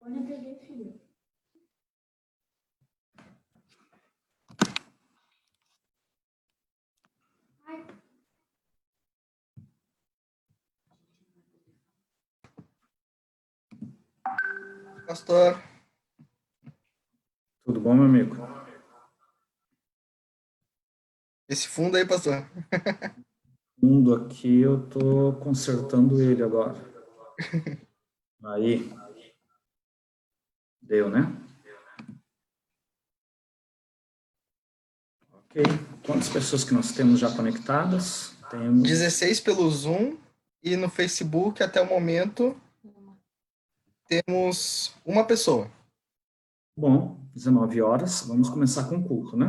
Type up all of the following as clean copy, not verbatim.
Pode aprender, filho. Pastor, Tudo bom, meu amigo? esse fundo aí, pastor. Fundo aqui, eu tô consertando ele agora. Aí, deu, né? Ok. Quantas pessoas que nós temos já conectadas? Temos 16 pelo Zoom e no Facebook, até o momento, temos uma pessoa. Bom, 19 horas, vamos começar com o culto, né?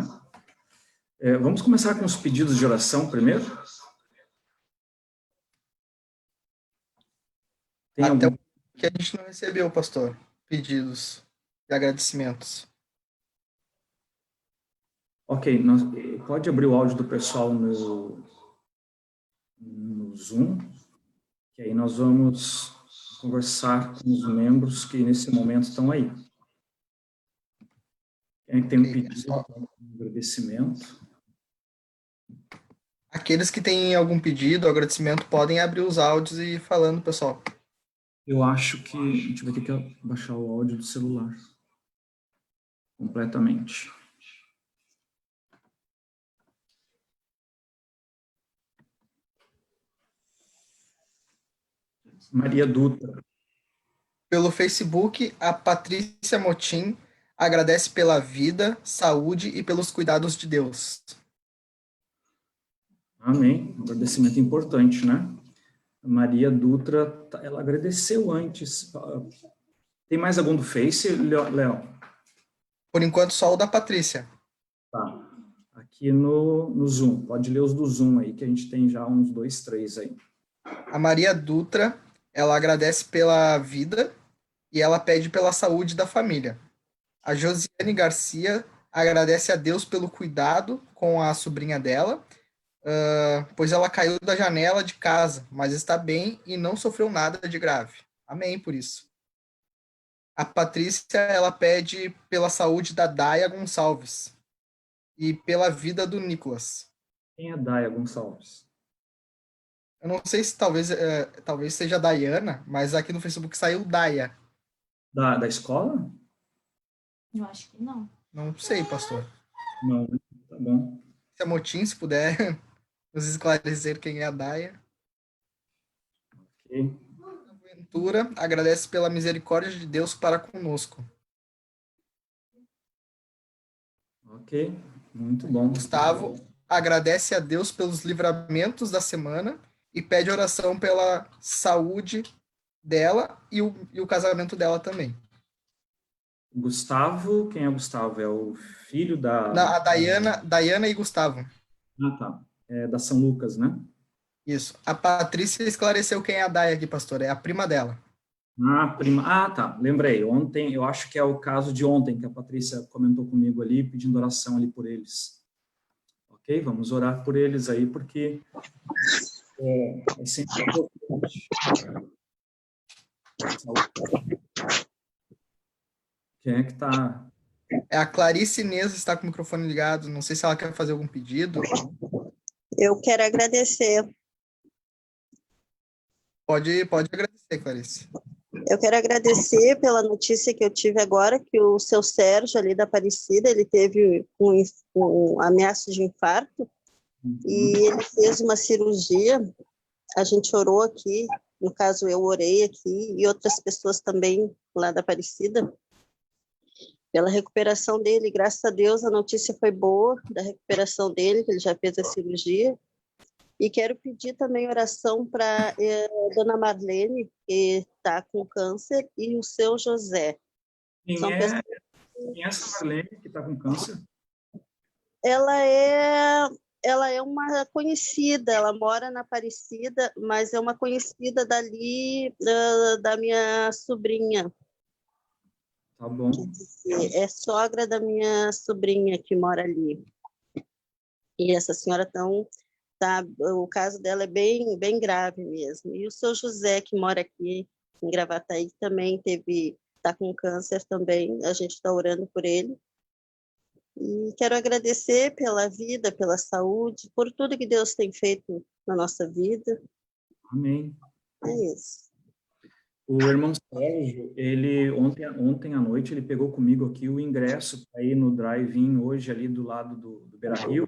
Vamos começar com os pedidos de oração primeiro? Tem Até algum? o que a gente não recebeu, pastor, pedidos de agradecimentos. Ok, pode abrir o áudio do pessoal no Zoom, que aí nós vamos conversar com os membros que nesse momento estão aí. Quem é que tem um pedido, um agradecimento? Aqueles que têm algum pedido, agradecimento, podem abrir os áudios e ir falando, pessoal. Eu acho que a gente vai ter que baixar o áudio do celular completamente. Maria Dutra. Pelo Facebook, a Patrícia Motim agradece pela vida, saúde e pelos cuidados de Deus. Amém. Um agradecimento importante, né? Maria Dutra, ela agradeceu antes. Tem mais algum do Face, Léo? Por enquanto, só o da Patrícia. Tá. Aqui no Zoom. Pode ler os do Zoom aí, que a gente tem já uns 2, 3 aí. A Maria Dutra, ela agradece pela vida e ela pede pela saúde da família. A Josiane Garcia agradece a Deus pelo cuidado com a sobrinha dela, pois ela caiu da janela de casa, mas está bem e não sofreu nada de grave. Amém por isso. A Patrícia, ela pede pela saúde da Daia Gonçalves e pela vida do Nicolas. Quem é Daia Gonçalves? Eu não sei se talvez seja a Dayana, mas aqui no Facebook saiu Daia. Da escola? Eu acho que não. Não sei, pastor. Não, tá bom. Se a Motim, se puder nos esclarecer quem é a Daia. Ok. Ventura agradece pela misericórdia de Deus para conosco. Ok, muito bom. Gustavo agradece a Deus pelos livramentos da semana e pede oração pela saúde dela e o casamento dela também. Gustavo, quem é Gustavo? É o filho A Dayana e Gustavo. Ah, tá. É da São Lucas, né? Isso. A Patrícia esclareceu quem é a Daya aqui, pastor. É a prima dela. Prima. Ah, tá. Lembrei. Ontem, eu acho que é o caso de ontem, que a Patrícia comentou comigo ali, pedindo oração ali por eles. Ok? Vamos orar por eles aí, porque é sempre importante. Quem é que está... É a Clarice Inês, está com o microfone ligado. Não sei se ela quer fazer algum pedido. Eu quero agradecer. Pode agradecer, Clarice. Eu quero agradecer pela notícia que eu tive agora, que o seu Sérgio, ali da Aparecida, ele teve um ameaça de infarto, e ele fez uma cirurgia. A gente orou aqui, no caso eu orei aqui, e outras pessoas também lá da Aparecida, pela recuperação dele. Graças a Deus a notícia foi boa, da recuperação dele, que ele já fez a cirurgia. E quero pedir também oração para Dona Marlene, que está com câncer, e o seu José. Quem é essa Marlene que está com câncer? Ela é uma conhecida, ela mora na Aparecida, mas é uma conhecida dali, da minha sobrinha. Tá bom. É sogra da minha sobrinha que mora ali. E essa senhora o caso dela é bem, bem grave mesmo. E o seu José, que mora aqui em Gravataí, também teve está com câncer também, a gente está orando por ele. E quero agradecer pela vida, pela saúde, por tudo que Deus tem feito na nossa vida. Amém. É isso. O irmão Sérgio, ele ontem à noite, ele pegou comigo aqui o ingresso para ir no drive-in hoje ali do lado do Beira-Rio.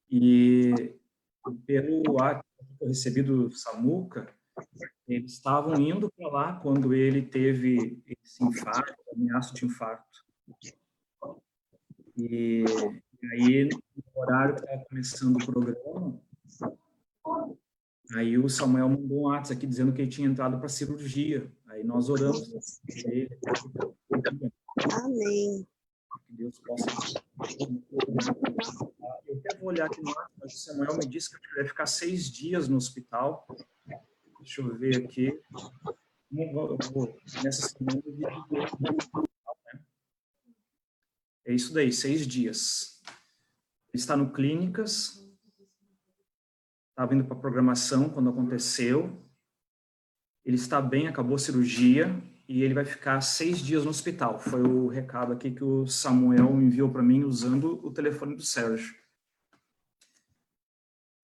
E pelo ato que eu recebi do Samuca, eles estavam indo para lá quando ele teve esse infarto, ameaça de infarto. E aí, no horário que estava começando o programa, aí o Samuel mandou um WhatsApp aqui dizendo que ele tinha entrado para cirurgia. Aí nós oramos por ele. Amém. Que Deus possa... Eu até vou olhar aqui no WhatsApp, mas o Samuel me disse que eu vai ficar 6 dias no hospital. Deixa eu ver aqui. Eu vou, nessa semana, é isso daí, 6 dias. Ele está no Clínicas, estava indo para a programação quando aconteceu. Ele está bem, acabou a cirurgia e ele vai ficar 6 dias no hospital. Foi o recado aqui que o Samuel enviou para mim usando o telefone do Sérgio.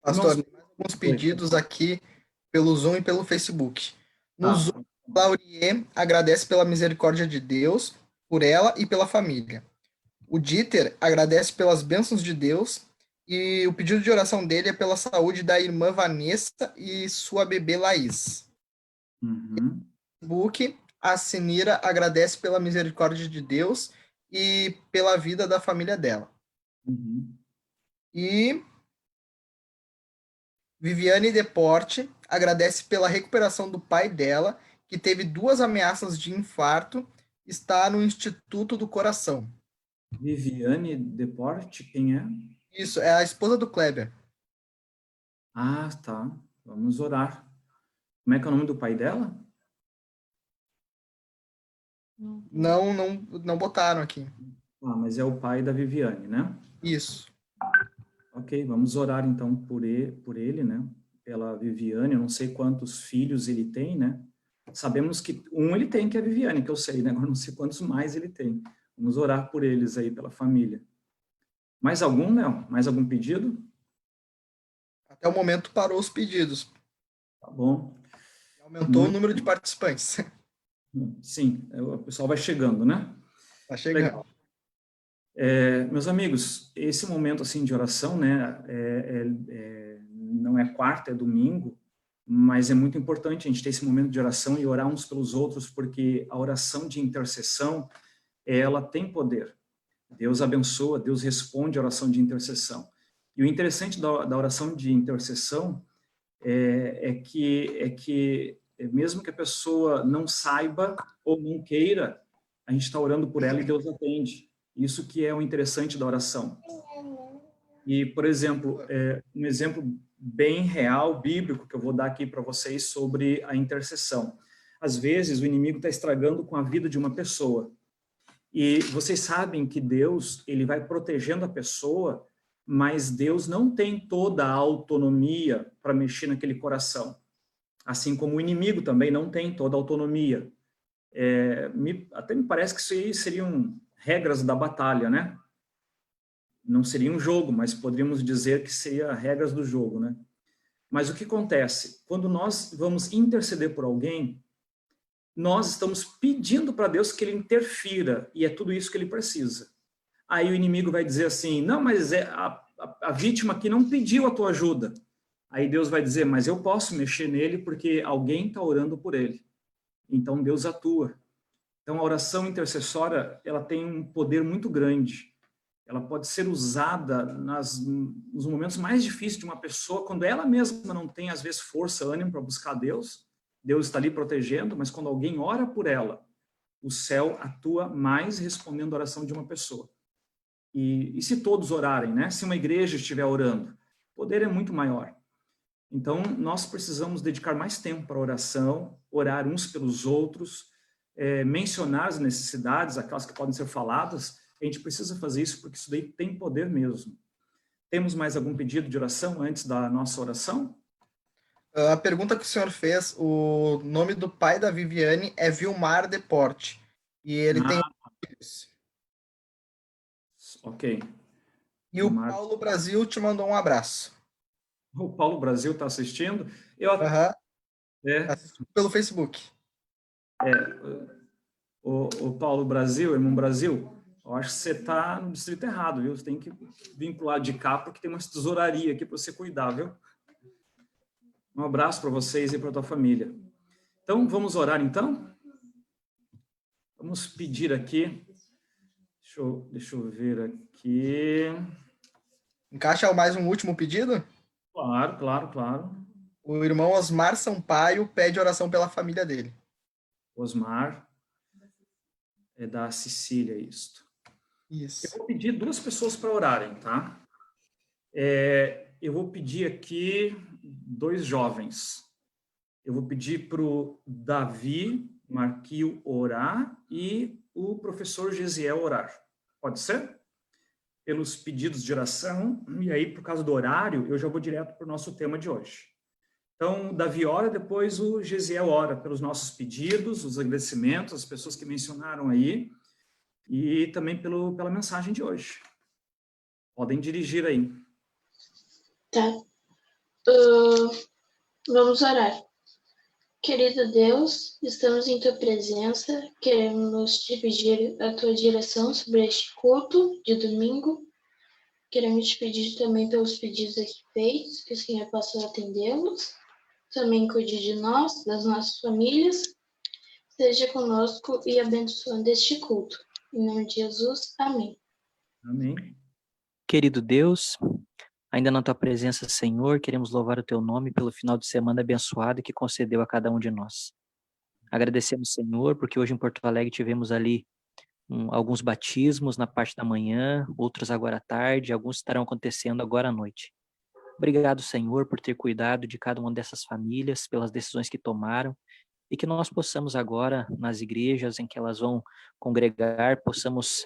Pastor, mais alguns pedidos aqui pelo Zoom e pelo Facebook. No Zoom, Laurie agradece pela misericórdia de Deus, por ela e pela família. O Dieter agradece pelas bênçãos de Deus e o pedido de oração dele é pela saúde da irmã Vanessa e sua bebê Laís. Uhum. No Facebook, a Senira agradece pela misericórdia de Deus e pela vida da família dela. Uhum. E Viviane Deporte agradece pela recuperação do pai dela, que teve 2 ameaças de infarto, está no Instituto do Coração. Viviane Deporte, quem é? Isso, é a esposa do Kleber. Ah, tá. Vamos orar. Como é que é o nome do pai dela? Não botaram aqui. Ah, mas é o pai da Viviane, né? Isso. Ok, vamos orar então por ele, né? Pela Viviane, eu não sei quantos filhos ele tem, né? Sabemos que ele tem, que é a Viviane, que eu sei, né? Agora não sei quantos mais ele tem. Vamos orar por eles aí, pela família. Mais algum, Léo? Mais algum pedido? Até o momento parou os pedidos. Tá bom. Aumentou o número de participantes. Sim, o pessoal vai chegando, né? Tá chegando. Legal. Meus amigos, esse momento assim de oração, né, não é quarta, é domingo, mas é muito importante a gente ter esse momento de oração e orar uns pelos outros, porque a oração de intercessão, ela tem poder. Deus abençoa, Deus responde a oração de intercessão. E o interessante da oração de intercessão é que mesmo que a pessoa não saiba ou não queira, a gente está orando por ela e Deus atende. Isso que é o interessante da oração. E, por exemplo, um exemplo bem real, bíblico, que eu vou dar aqui para vocês sobre a intercessão. Às vezes, o inimigo está estragando com a vida de uma pessoa. E vocês sabem que Deus, ele vai protegendo a pessoa, mas Deus não tem toda a autonomia para mexer naquele coração. Assim como o inimigo também não tem toda a autonomia. Até me parece que isso aí seriam regras da batalha, né? Não seria um jogo, mas poderíamos dizer que seria regras do jogo, né? Mas o que acontece? Quando nós vamos interceder por alguém, nós estamos pedindo para Deus que ele interfira, e é tudo isso que ele precisa. Aí o inimigo vai dizer assim, não, mas a vítima aqui não pediu a tua ajuda. Aí Deus vai dizer, mas eu posso mexer nele porque alguém está orando por ele. Então Deus atua. Então a oração intercessória, ela tem um poder muito grande. Ela pode ser usada nos momentos mais difíceis de uma pessoa, quando ela mesma não tem, às vezes, força, ânimo para buscar Deus. Deus está ali protegendo, mas quando alguém ora por ela, o céu atua mais respondendo a oração de uma pessoa. E se todos orarem, né? Se uma igreja estiver orando, o poder é muito maior. Então, nós precisamos dedicar mais tempo para a oração, orar uns pelos outros, mencionar as necessidades, aquelas que podem ser faladas. A gente precisa fazer isso porque isso daí tem poder mesmo. Temos mais algum pedido de oração antes da nossa oração? A pergunta que o senhor fez, o nome do pai da Viviane é Vilmar Deporte. E ele tem Ah, filhos. ok. E o Vilmar. Paulo Brasil te mandou um abraço. O Paulo Brasil está assistindo? Eu Aham. até, Assistiu pelo Facebook. o Paulo Brasil, irmão Brasil, eu acho que você está no distrito errado, viu? Você tem que vir para o lado de cá, porque tem uma tesouraria aqui para você cuidar, viu? Um abraço para vocês e para a tua família. Então, vamos orar, então? Vamos pedir aqui. Deixa eu ver aqui. Encaixa mais um último pedido? Claro, claro, claro. O irmão Osmar Sampaio pede oração pela família dele. Osmar, é da Sicília, isto. Eu Isso. vou pedir duas pessoas para orarem, tá? Eu vou pedir aqui dois jovens. Eu vou pedir para o Davi Marquio orar e o professor Gesiel orar. Pode ser? Pelos pedidos de oração. E aí, por causa do horário, eu já vou direto para o nosso tema de hoje. Então, o Davi ora, depois o Gesiel ora pelos nossos pedidos, os agradecimentos, as pessoas que mencionaram aí, e também pela mensagem de hoje. Podem dirigir aí. Tá. Vamos orar. Querido Deus, estamos em tua presença, queremos te pedir a tua direção sobre este culto de domingo. Queremos te pedir também pelos pedidos aqui feitos, que o Senhor possa atendê-los. Também cuide de nós, das nossas famílias. Seja conosco e abençoando este culto. Em nome de Jesus, amém. Amém. Querido Deus, ainda na tua presença, Senhor, queremos louvar o teu nome pelo final de semana abençoado que concedeu a cada um de nós. Agradecemos, Senhor, porque hoje em Porto Alegre tivemos ali alguns batismos na parte da manhã, outros agora à tarde, alguns estarão acontecendo agora à noite. Obrigado, Senhor, por ter cuidado de cada uma dessas famílias, pelas decisões que tomaram, e que nós possamos agora, nas igrejas em que elas vão congregar, possamos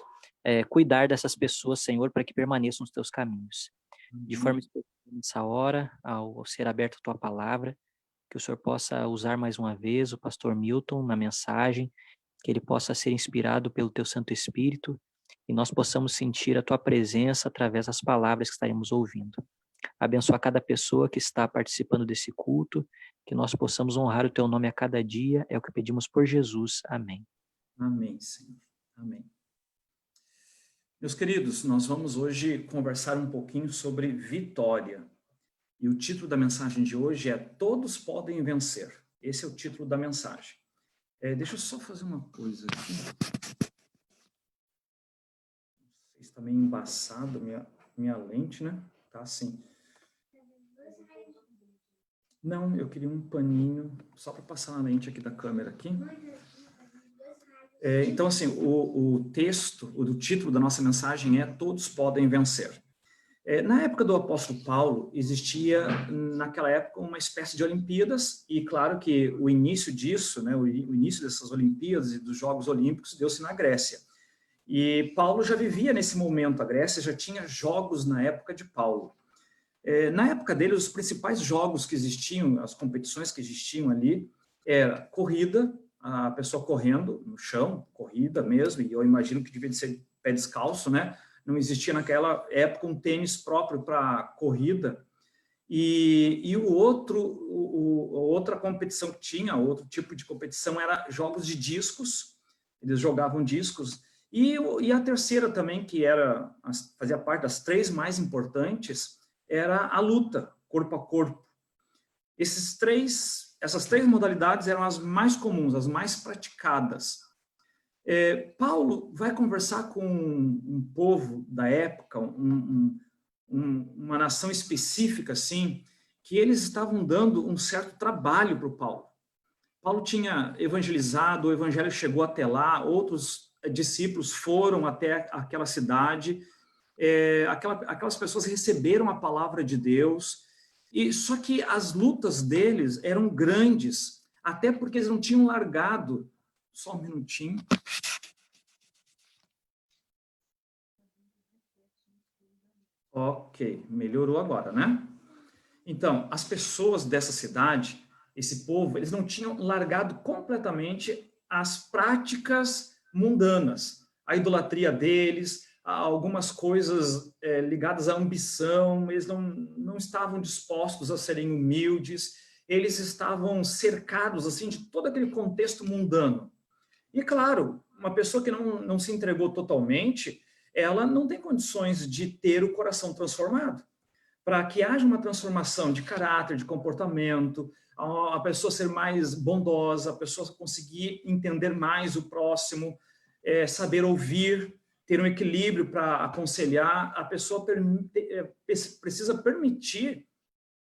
cuidar dessas pessoas, Senhor, para que permaneçam nos teus caminhos. De forma especial nessa hora, ao ser aberta a tua palavra, que o Senhor possa usar mais uma vez o pastor Milton na mensagem, que ele possa ser inspirado pelo teu Santo Espírito e nós possamos sentir a tua presença através das palavras que estaremos ouvindo. Abençoa cada pessoa que está participando desse culto, que nós possamos honrar o teu nome a cada dia, é o que pedimos por Jesus. Amém. Amém, Senhor. Amém. Meus queridos, nós vamos hoje conversar um pouquinho sobre vitória. E o título da mensagem de hoje é Todos Podem Vencer. Esse é o título da mensagem. Deixa eu só fazer uma coisa aqui. Não sei se está meio embaçado minha lente, né? Tá assim. Não, eu queria um paninho só para passar na lente aqui da câmera aqui. Então, assim, o texto, o título da nossa mensagem é Todos Podem Vencer. Na época do apóstolo Paulo, existia, naquela época, uma espécie de Olimpíadas, e claro que o início disso, né, o início dessas Olimpíadas e dos Jogos Olímpicos deu-se na Grécia. E Paulo já vivia nesse momento, a Grécia já tinha jogos na época de Paulo. Na época dele, os principais jogos que existiam, as competições que existiam ali, era corrida, a pessoa correndo no chão, corrida mesmo, e eu imagino que devia ser pé descalço, né? Não existia naquela época um tênis próprio para corrida. E outra competição que tinha, outro tipo de competição, era jogos de discos. Eles jogavam discos. E a terceira também, que fazia parte das três mais importantes, era a luta, corpo a corpo. Essas três modalidades eram as mais comuns, as mais praticadas. Paulo vai conversar com um povo da época, uma nação específica, assim, que eles estavam dando um certo trabalho para o Paulo. Paulo tinha evangelizado, o evangelho chegou até lá, outros discípulos foram até aquela cidade, aquelas pessoas receberam a palavra de Deus, só que as lutas deles eram grandes, até porque eles não tinham largado. Só um minutinho. Ok, melhorou agora, né? Então, as pessoas dessa cidade, esse povo, eles não tinham largado completamente as práticas mundanas, a idolatria deles, algumas coisas ligadas à ambição, eles não estavam dispostos a serem humildes, eles estavam cercados assim de todo aquele contexto mundano. E claro, uma pessoa que não se entregou totalmente, ela não tem condições de ter o coração transformado. Para que haja uma transformação de caráter, de comportamento, a pessoa ser mais bondosa, a pessoa conseguir entender mais o próximo, saber ouvir, ter um equilíbrio para aconselhar, a pessoa precisa permitir,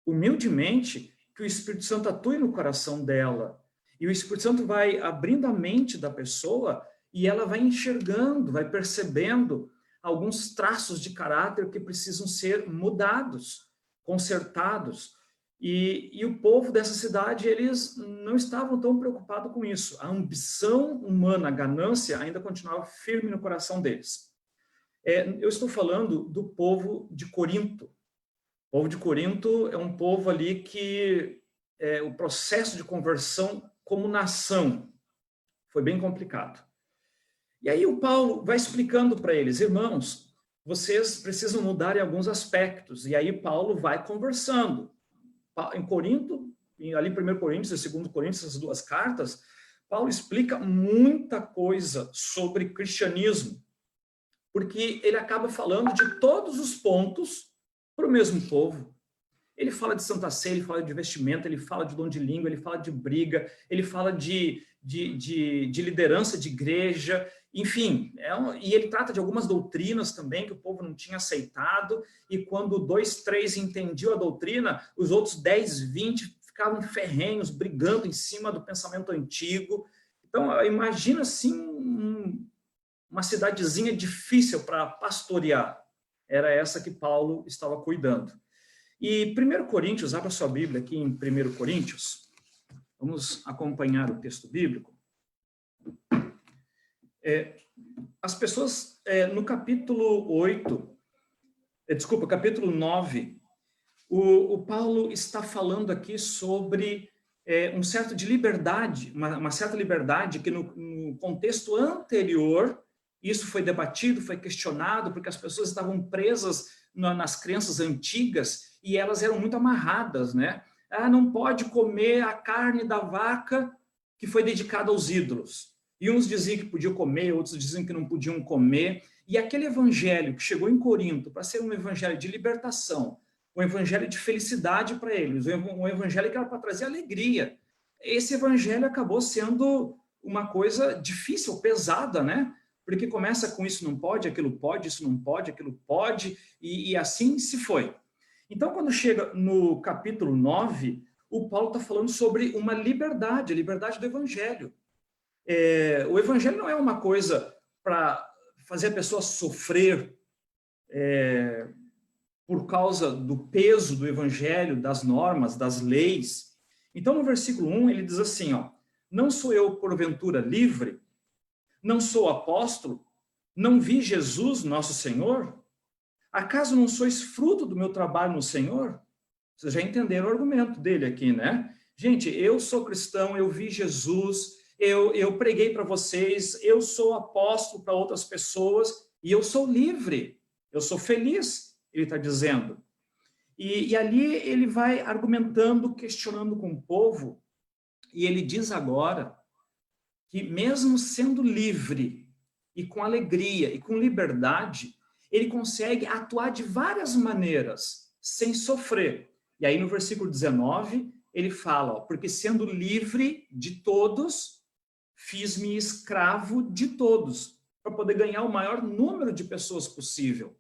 humildemente, que o Espírito Santo atue no coração dela. E o Espírito Santo vai abrindo a mente da pessoa e ela vai enxergando, vai percebendo alguns traços de caráter que precisam ser mudados, consertados. E o povo dessa cidade, eles não estavam tão preocupados com isso. A ambição humana, a ganância, ainda continuava firme no coração deles. Eu estou falando do povo de Corinto. O povo de Corinto é um povo ali que o processo de conversão como nação foi bem complicado. E aí o Paulo vai explicando para eles, irmãos, vocês precisam mudar em alguns aspectos. E aí Paulo vai conversando. Em Corinto, ali em 1 Coríntios e 2 Coríntios, essas duas cartas, Paulo explica muita coisa sobre cristianismo, porque ele acaba falando de todos os pontos para o mesmo povo. Ele fala de Santa Ceia, ele fala de vestimenta, ele fala de dom de língua, ele fala de briga, ele fala de liderança de igreja, enfim, e ele trata de algumas doutrinas também que o povo não tinha aceitado, e quando 2, 3 entendiam a doutrina, os outros 10, 20 ficavam ferrenhos, brigando em cima do pensamento antigo. Então, imagina assim, uma cidadezinha difícil para pastorear. Era essa que Paulo estava cuidando. E 1 Coríntios, abra sua Bíblia aqui em 1 Coríntios, vamos acompanhar o texto bíblico. As pessoas, no capítulo 9, o Paulo está falando aqui sobre um certo de liberdade, uma certa liberdade que no contexto anterior, isso foi debatido, foi questionado, porque as pessoas estavam presas nas crenças antigas e elas eram muito amarradas, né? Não pode comer a carne da vaca que foi dedicada aos ídolos. E uns diziam que podiam comer, outros diziam que não podiam comer. E aquele evangelho que chegou em Corinto para ser um evangelho de libertação, um evangelho de felicidade para eles, um evangelho que era para trazer alegria. Esse evangelho acabou sendo uma coisa difícil, pesada, né? Porque começa com isso não pode, aquilo pode, isso não pode, aquilo pode, e assim se foi. Então, quando chega no capítulo 9, o Paulo está falando sobre uma liberdade, a liberdade do evangelho. O evangelho não é uma coisa para fazer a pessoa sofrer por causa do peso do evangelho, das normas, das leis. Então, no versículo 1, ele diz assim, não sou eu, porventura, livre? Não sou apóstolo? Não vi Jesus, nosso Senhor? Acaso não sois fruto do meu trabalho no Senhor? Vocês já entenderam o argumento dele aqui, né? Gente, eu sou cristão, eu vi Jesus, eu preguei para vocês, eu sou apóstolo para outras pessoas e eu sou livre, eu sou feliz, ele está dizendo. E ali ele vai argumentando, questionando com o povo, e ele diz agora que mesmo sendo livre e com alegria e com liberdade, ele consegue atuar de várias maneiras, sem sofrer. E aí no versículo 19, ele fala, porque sendo livre de todos, fiz-me escravo de todos, para poder ganhar o maior número de pessoas possível.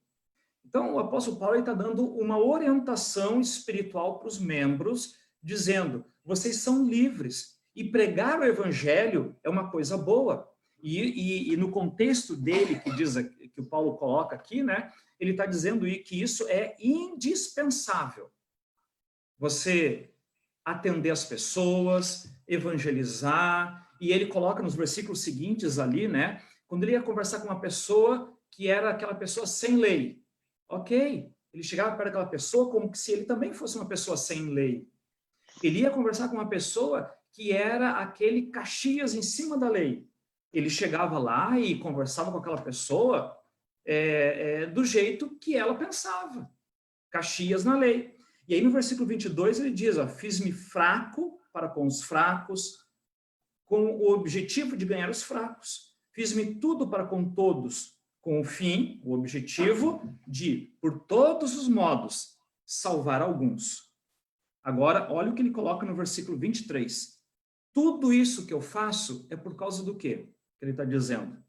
Então o apóstolo Paulo está dando uma orientação espiritual para os membros, dizendo, vocês são livres, e pregar o evangelho é uma coisa boa. E no contexto dele, que o Paulo coloca aqui, né, ele está dizendo que isso é indispensável. Você atender as pessoas, evangelizar, e ele coloca nos versículos seguintes ali, né, quando ele ia conversar com uma pessoa que era aquela pessoa sem lei. Ok, Ele chegava perto daquela pessoa como se ele também fosse uma pessoa sem lei. Ele ia conversar com uma pessoa que era aquele Caxias em cima da lei. Ele chegava lá e conversava com aquela pessoa do jeito que ela pensava. Caxias na lei. E aí no versículo 22 ele diz, ó, fiz-me fraco para com os fracos, com o objetivo de ganhar os fracos. Fiz-me tudo para com todos, com o fim, o objetivo de, por todos os modos, salvar alguns. Agora, olha o que ele coloca no versículo 23. Tudo isso que eu faço é por causa do quê? Que ele está dizendo.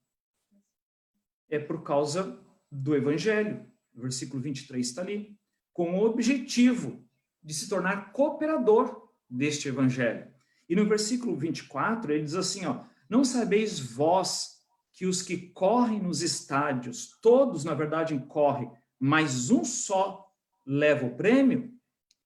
É por causa do Evangelho. O versículo 23 está ali. Com o objetivo de se tornar cooperador deste Evangelho. E no versículo 24, ele diz assim, ó, não sabeis vós que os que correm nos estádios, todos, na verdade, correm, mas um só leva o prêmio?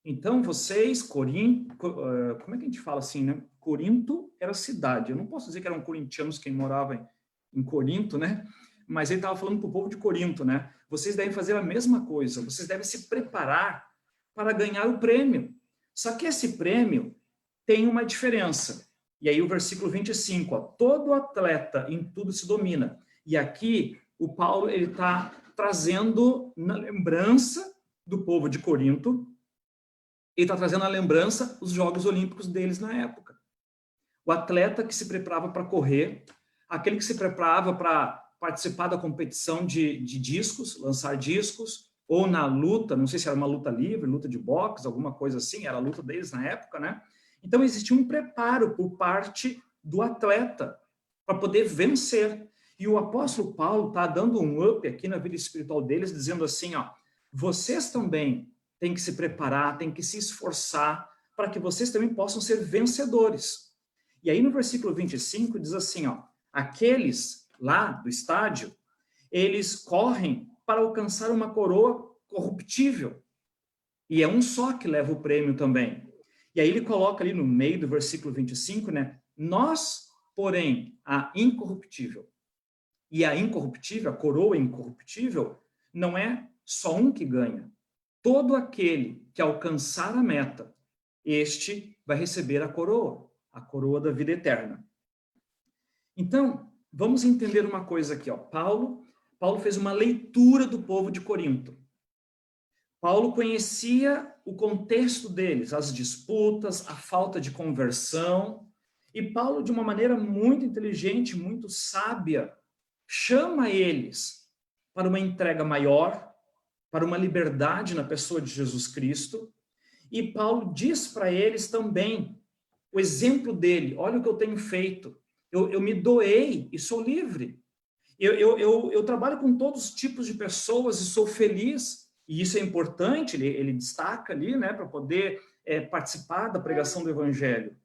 Então, vocês, Corinto, como é que a gente fala assim, né? Corinto era cidade. Eu não posso dizer que eram corintianos quem morava em Corinto, né? Mas ele estava falando para o povo de Corinto, né? Vocês devem fazer a mesma coisa. Vocês devem se preparar para ganhar o prêmio. Só que esse prêmio tem uma diferença. E aí o versículo 25, ó, todo atleta em tudo se domina. E aqui o Paulo ele está trazendo na lembrança do povo de Corinto, ele está trazendo à lembrança os Jogos Olímpicos deles na época. O atleta que se preparava para correr, aquele que se preparava para participar da competição de discos, lançar discos, ou na luta, não sei se era uma luta livre, luta de boxe, alguma coisa assim, era a luta deles na época, né? Então existia um preparo por parte do atleta para poder vencer. E o apóstolo Paulo está dando um up aqui na vida espiritual deles, dizendo assim, ó, vocês também têm que se preparar, têm que se esforçar para que vocês também possam ser vencedores. E aí no versículo 25 diz assim, ó, aqueles lá do estádio, eles correm para alcançar uma coroa corruptível. E é um só que leva o prêmio também. E aí ele coloca ali no meio do versículo 25, né? Nós, porém, a incorruptível. E a incorruptível, a coroa incorruptível, não é só um que ganha. Todo aquele que alcançar a meta, este vai receber a coroa da vida eterna. Então, vamos entender uma coisa aqui, ó. Paulo fez uma leitura do povo de Corinto. Paulo conhecia o contexto deles, as disputas, a falta de conversão, e Paulo, de uma maneira muito inteligente, muito sábia, chama eles para uma entrega maior, para uma liberdade na pessoa de Jesus Cristo, e Paulo diz para eles também o exemplo dele, olha o que eu tenho feito, eu me doei e sou livre, eu trabalho com todos os tipos de pessoas e sou feliz, e isso é importante, ele destaca ali, né, para poder participar da pregação do Evangelho.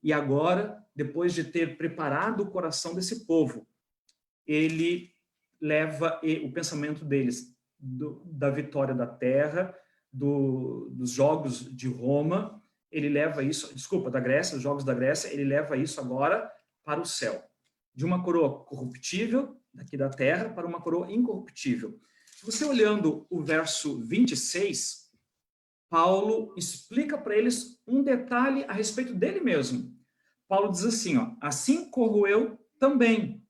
E agora, depois de ter preparado o coração desse povo, ele leva o pensamento deles da vitória da terra, dos Jogos de Roma, ele leva isso, da Grécia, os Jogos da Grécia, ele leva isso agora para o céu. De uma coroa corruptível, daqui da terra, para uma coroa incorruptível. Se você olhando o verso 26, Paulo explica para eles um detalhe a respeito dele mesmo. Paulo diz assim, ó, assim corro eu também,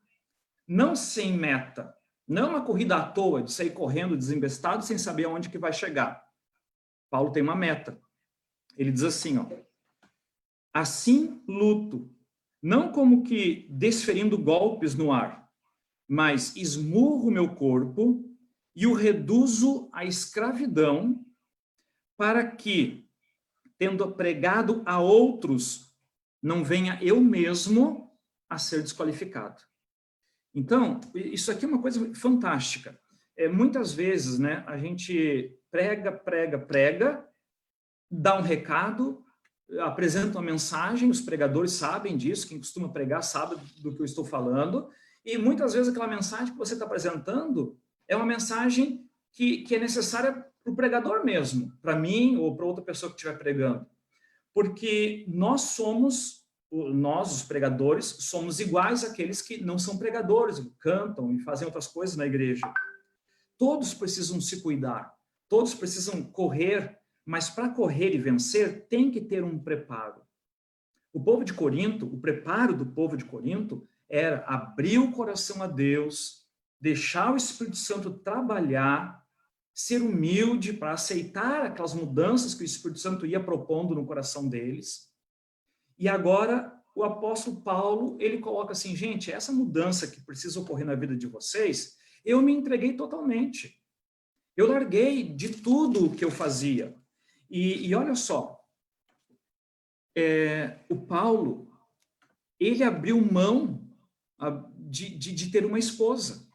não sem meta, não uma corrida à toa, de sair correndo desembestado sem saber aonde que vai chegar. Paulo tem uma meta. Ele diz assim, ó, assim luto, não como que desferindo golpes no ar, mas esmurro meu corpo e o reduzo à escravidão para que, tendo pregado a outros, não venha eu mesmo a ser desqualificado. Então, isso aqui é uma coisa fantástica. Muitas vezes, né, a gente prega, dá um recado, apresenta uma mensagem, os pregadores sabem disso, quem costuma pregar sabe do que eu estou falando, e muitas vezes aquela mensagem que você está apresentando é uma mensagem que é necessária para o pregador mesmo, para mim ou para outra pessoa que estiver pregando. Porque nós, os pregadores, somos iguais àqueles que não são pregadores, cantam e fazem outras coisas na igreja. Todos precisam se cuidar. todos precisam correr, mas para correr e vencer, tem que ter um preparo. O povo de Corinto, o preparo do povo de Corinto era abrir o coração a Deus, deixar o Espírito Santo trabalhar, ser humilde para aceitar aquelas mudanças que o Espírito Santo ia propondo no coração deles. E agora o apóstolo Paulo, ele coloca assim, gente, essa mudança que precisa ocorrer na vida de vocês, eu me entreguei totalmente. Eu larguei de tudo o que eu fazia. E olha só, o Paulo, ele abriu mão de ter uma esposa.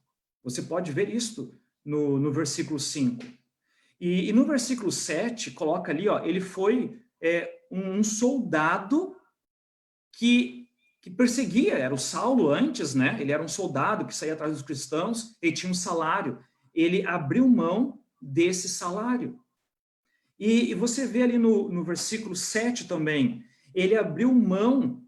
Você pode ver isto no versículo 5. E no versículo 7, coloca ali, ó, ele foi um soldado que perseguia, era o Saulo antes, né? Ele era um soldado que saía atrás dos cristãos, ele tinha um salário. Ele abriu mão desse salário. E você vê ali no versículo 7 também, ele abriu mão,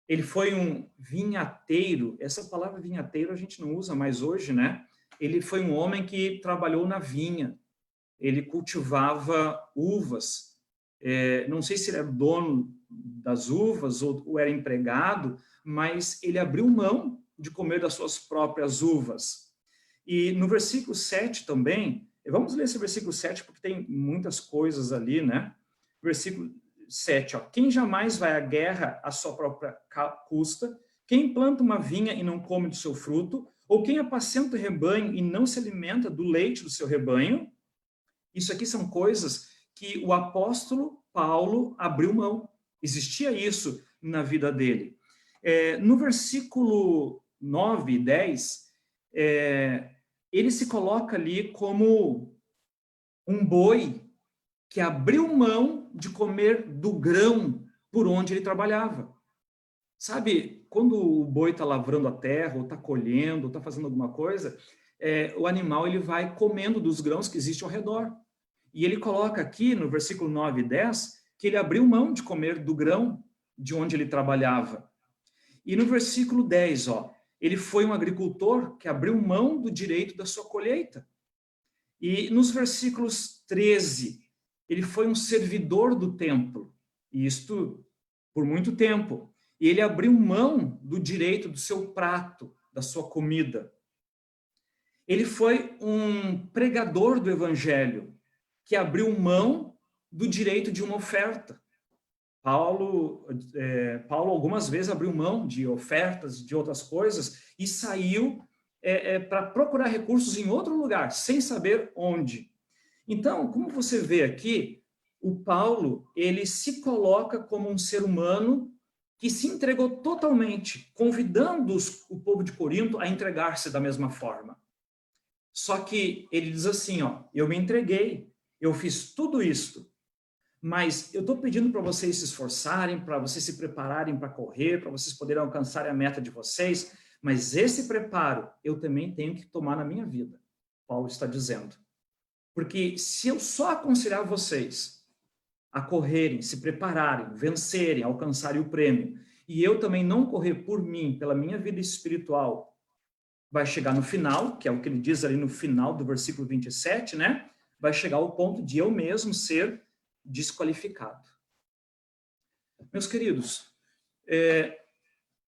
ele foi um vinhateiro. Essa palavra vinhateiro a gente não usa mais hoje, né? Ele foi um homem que trabalhou na vinha, ele cultivava uvas. Não sei se ele era dono das uvas ou era empregado, mas ele abriu mão de comer das suas próprias uvas. E no versículo 7 também, vamos ler esse versículo 7 porque tem muitas coisas ali, né? Versículo 7, ó, quem jamais vai à guerra à sua própria custa, quem planta uma vinha e não come do seu fruto, ou quem apacenta o rebanho e não se alimenta do leite do seu rebanho. Isso aqui são coisas que o apóstolo Paulo abriu mão. Existia isso na vida dele. No versículo 9 e 10, ele se coloca ali como um boi que abriu mão de comer do grão por onde ele trabalhava. Sabe, quando o boi está lavrando a terra, ou está colhendo, ou está fazendo alguma coisa, o animal ele vai comendo dos grãos que existem ao redor. E ele coloca aqui, no versículo 9 e 10, que ele abriu mão de comer do grão de onde ele trabalhava. E no versículo 10, ó, ele foi um agricultor que abriu mão do direito da sua colheita. E nos versículos 13, ele foi um servidor do templo, e isto por muito tempo. E ele abriu mão do direito do seu prato, da sua comida. Ele foi um pregador do evangelho, que abriu mão do direito de uma oferta. Paulo algumas vezes abriu mão de ofertas, de outras coisas, e saiu para procurar recursos em outro lugar, sem saber onde. Então, como você vê aqui, o Paulo, ele se coloca como um ser humano que se entregou totalmente, convidando o povo de Corinto a entregar-se da mesma forma. Só que ele diz assim, ó, eu me entreguei, eu fiz tudo isto, mas eu estou pedindo para vocês se esforçarem, para vocês se prepararem para correr, para vocês poderem alcançar a meta de vocês, mas esse preparo eu também tenho que tomar na minha vida, Paulo está dizendo. Porque se eu só aconselhar vocês a correrem, se prepararem, vencerem, alcançarem o prêmio, e eu também não correr por mim, pela minha vida espiritual, vai chegar no final, que é o que ele diz ali no final do versículo 27, né? Vai chegar ao ponto de eu mesmo ser desqualificado. Meus queridos,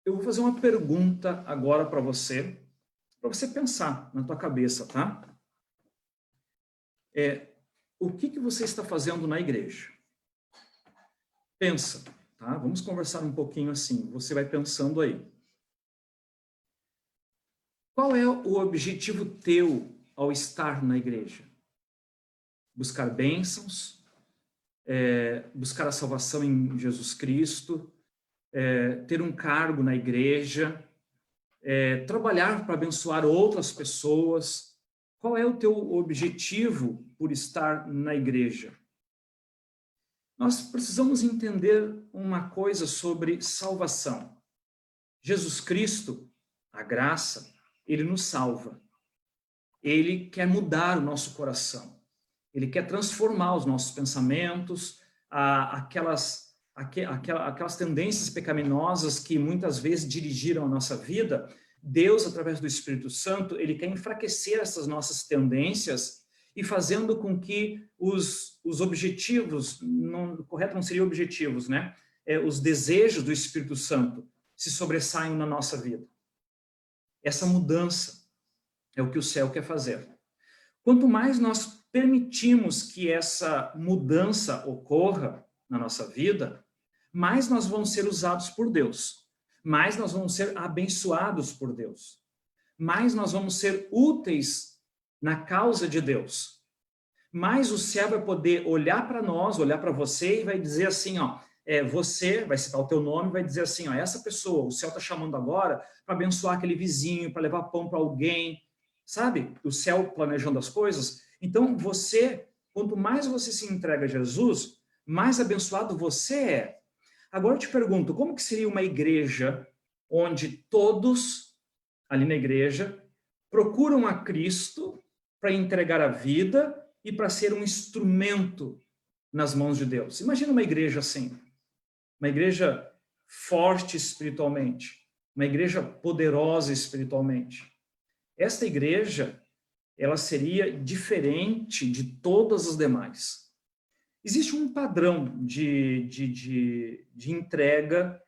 eu vou fazer uma pergunta agora para você pensar na tua cabeça, tá? O que você está fazendo na igreja? Pensa, tá? Vamos conversar um pouquinho assim, você vai pensando aí. Qual é o objetivo teu ao estar na igreja? Buscar bênçãos, buscar a salvação em Jesus Cristo, ter um cargo na igreja, trabalhar para abençoar outras pessoas. Qual é o teu objetivo por estar na igreja? Nós precisamos entender uma coisa sobre salvação. Jesus Cristo, a graça, ele nos salva. Ele quer mudar o nosso coração. Ele quer transformar os nossos pensamentos, aquelas tendências pecaminosas que muitas vezes dirigiram a nossa vida. Deus, através do Espírito Santo, ele quer enfraquecer essas nossas tendências e fazendo com que os objetivos, correto não seria objetivos, né? Os desejos do Espírito Santo se sobressaiam na nossa vida. Essa mudança é o que o céu quer fazer. Quanto mais nós permitimos que essa mudança ocorra na nossa vida, mais nós vamos ser usados por Deus, mais nós vamos ser abençoados por Deus, mais nós vamos ser úteis na causa de Deus, mais o céu vai poder olhar para nós, olhar para você e vai dizer assim, ó, você vai citar o teu nome, vai dizer assim, ó, essa pessoa, o céu está chamando agora para abençoar aquele vizinho, para levar pão para alguém, sabe? O céu planejando as coisas. Então, quanto mais você se entrega a Jesus, mais abençoado você é. Agora eu te pergunto, como que seria uma igreja onde todos, ali na igreja, procuram a Cristo para entregar a vida e para ser um instrumento nas mãos de Deus? Imagina uma igreja assim, uma igreja forte espiritualmente, uma igreja poderosa espiritualmente. Esta igreja, ela seria diferente de todas as demais. Existe um padrão de entrega,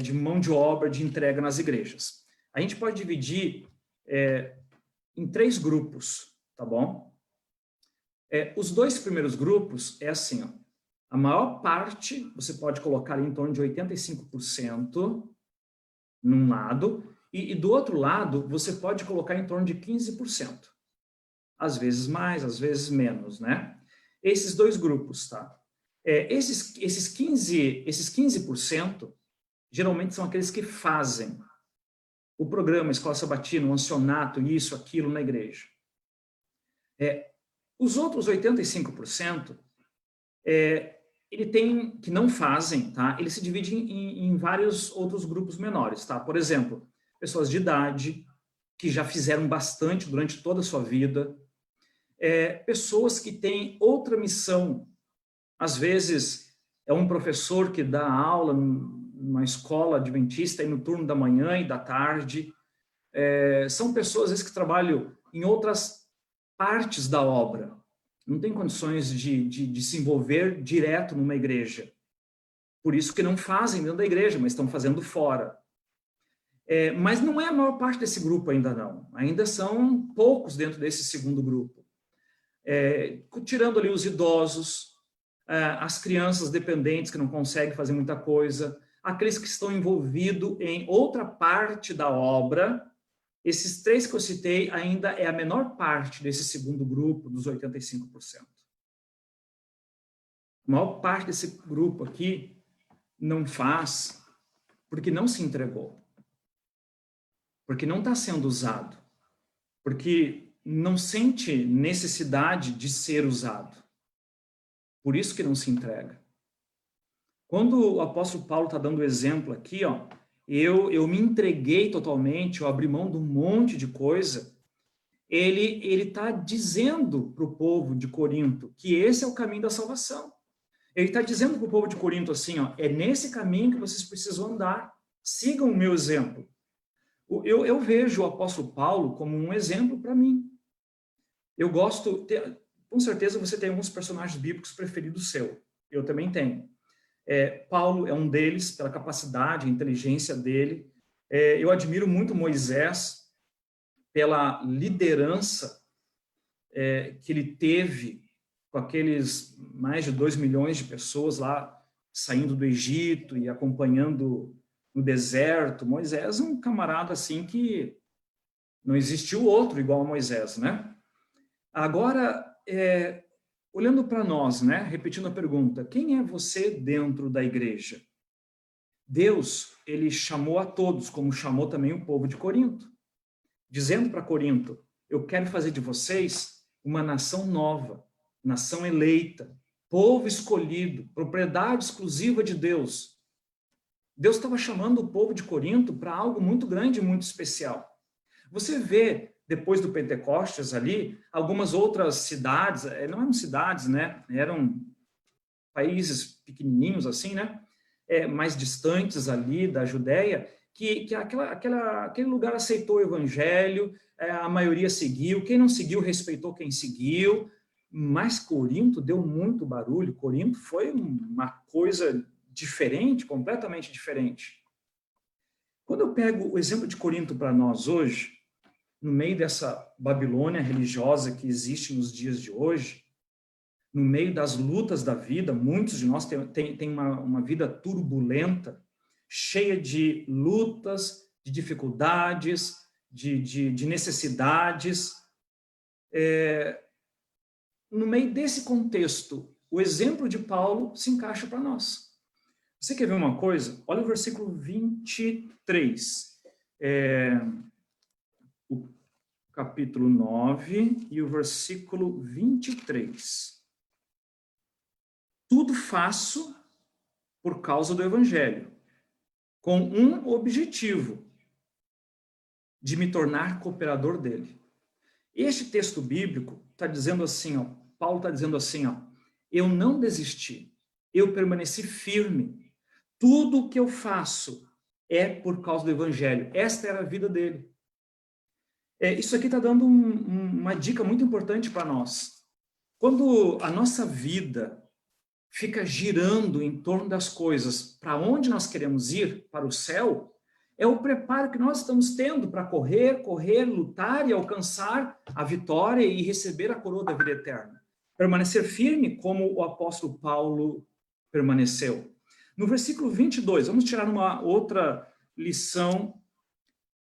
de mão de obra, de entrega nas igrejas. A gente pode dividir em 3 grupos, tá bom? Os 2 primeiros grupos é assim, ó, a maior parte, você pode colocar em torno de 85% num lado, e do outro lado, você pode colocar em torno de 15%. Às vezes mais, às vezes menos, né? Esses 2 grupos, tá? Esses 15%, geralmente são aqueles que fazem o programa, a escola sabatina, o ancionato, isso, aquilo na igreja. Os outros 85%, que não fazem, tá? Eles se dividem em vários outros grupos menores, tá? Por exemplo, pessoas de idade, que já fizeram bastante durante toda a sua vida, pessoas que têm outra missão. Às vezes, é um professor que dá aula numa escola adventista, aí no turno da manhã e da tarde. São pessoas, às vezes, que trabalham em outras partes da obra. Não tem condições de se envolver direto numa igreja. Por isso que não fazem dentro da igreja, mas estão fazendo fora. Mas não é a maior parte desse grupo ainda não. Ainda são poucos dentro desse segundo grupo. Tirando ali os idosos, as crianças dependentes que não conseguem fazer muita coisa, aqueles que estão envolvidos em outra parte da obra, esses 3 que eu citei ainda é a menor parte desse segundo grupo, dos 85%. A maior parte desse grupo aqui não faz porque não se entregou, porque não está sendo usado, porque não sente necessidade de ser usado. Por isso que não se entrega. Quando o apóstolo Paulo está dando o exemplo aqui, ó, eu me entreguei totalmente, eu abri mão de um monte de coisa, ele está dizendo para o povo de Corinto que esse é o caminho da salvação. Ele está dizendo para o povo de Corinto assim, ó, é nesse caminho que vocês precisam andar, sigam o meu exemplo. Eu vejo o apóstolo Paulo como um exemplo para mim. Eu gosto, com certeza você tem alguns personagens bíblicos preferidos seu, eu também tenho. Paulo é um deles, pela capacidade, inteligência dele. Eu admiro muito Moisés, pela liderança que ele teve com aqueles mais de 2 milhões de pessoas lá, saindo do Egito e acompanhando no deserto. Moisés é um camarada assim que não existiu outro igual a Moisés, né? Agora, olhando para nós, né? Repetindo a pergunta, quem é você dentro da igreja? Deus, ele chamou a todos, como chamou também o povo de Corinto, dizendo para Corinto, eu quero fazer de vocês uma nação nova, nação eleita, povo escolhido, propriedade exclusiva de Deus. Deus estava chamando o povo de Corinto para algo muito grande e muito especial. Você vê, depois do Pentecostes ali, algumas outras cidades, não eram cidades, né? Eram países pequenininhos assim, né? Mais distantes ali da Judéia, que aquele lugar aceitou o evangelho, a maioria seguiu, quem não seguiu respeitou quem seguiu, mas Corinto deu muito barulho. Corinto foi uma coisa diferente, completamente diferente. Quando eu pego o exemplo de Corinto para nós hoje, no meio dessa Babilônia religiosa que existe nos dias de hoje, no meio das lutas da vida, muitos de nós têm uma vida turbulenta, cheia de lutas, de dificuldades, de necessidades. No meio desse contexto, o exemplo de Paulo se encaixa para nós. Você quer ver uma coisa? Olha o versículo 23. O capítulo 9 e o versículo 23. Tudo faço por causa do evangelho, com um objetivo, de me tornar cooperador dele. Este texto bíblico está dizendo assim, ó, Paulo está dizendo assim, ó, eu não desisti, eu permaneci firme. Tudo o que eu faço é por causa do evangelho. Esta era a vida dele. Isso aqui está dando uma dica muito importante para nós. Quando a nossa vida fica girando em torno das coisas, para onde nós queremos ir, para o céu, é o preparo que nós estamos tendo para correr, lutar e alcançar a vitória e receber a coroa da vida eterna. Permanecer firme como o apóstolo Paulo permaneceu. No versículo 22, vamos tirar uma outra lição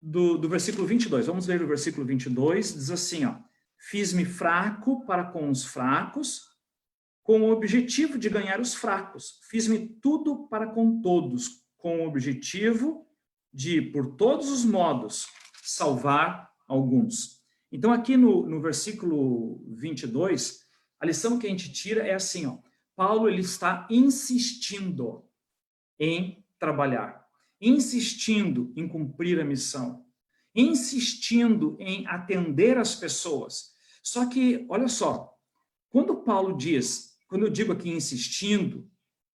do versículo 22. Vamos ler o versículo 22, diz assim, ó, fiz-me fraco para com os fracos, com o objetivo de ganhar os fracos. Fiz-me tudo para com todos, com o objetivo de, por todos os modos, salvar alguns. Então, aqui no versículo 22, a lição que a gente tira é assim, ó, Paulo ele está insistindo em trabalhar, insistindo em cumprir a missão, insistindo em atender as pessoas. Só que, olha só, quando Paulo diz, quando eu digo aqui insistindo,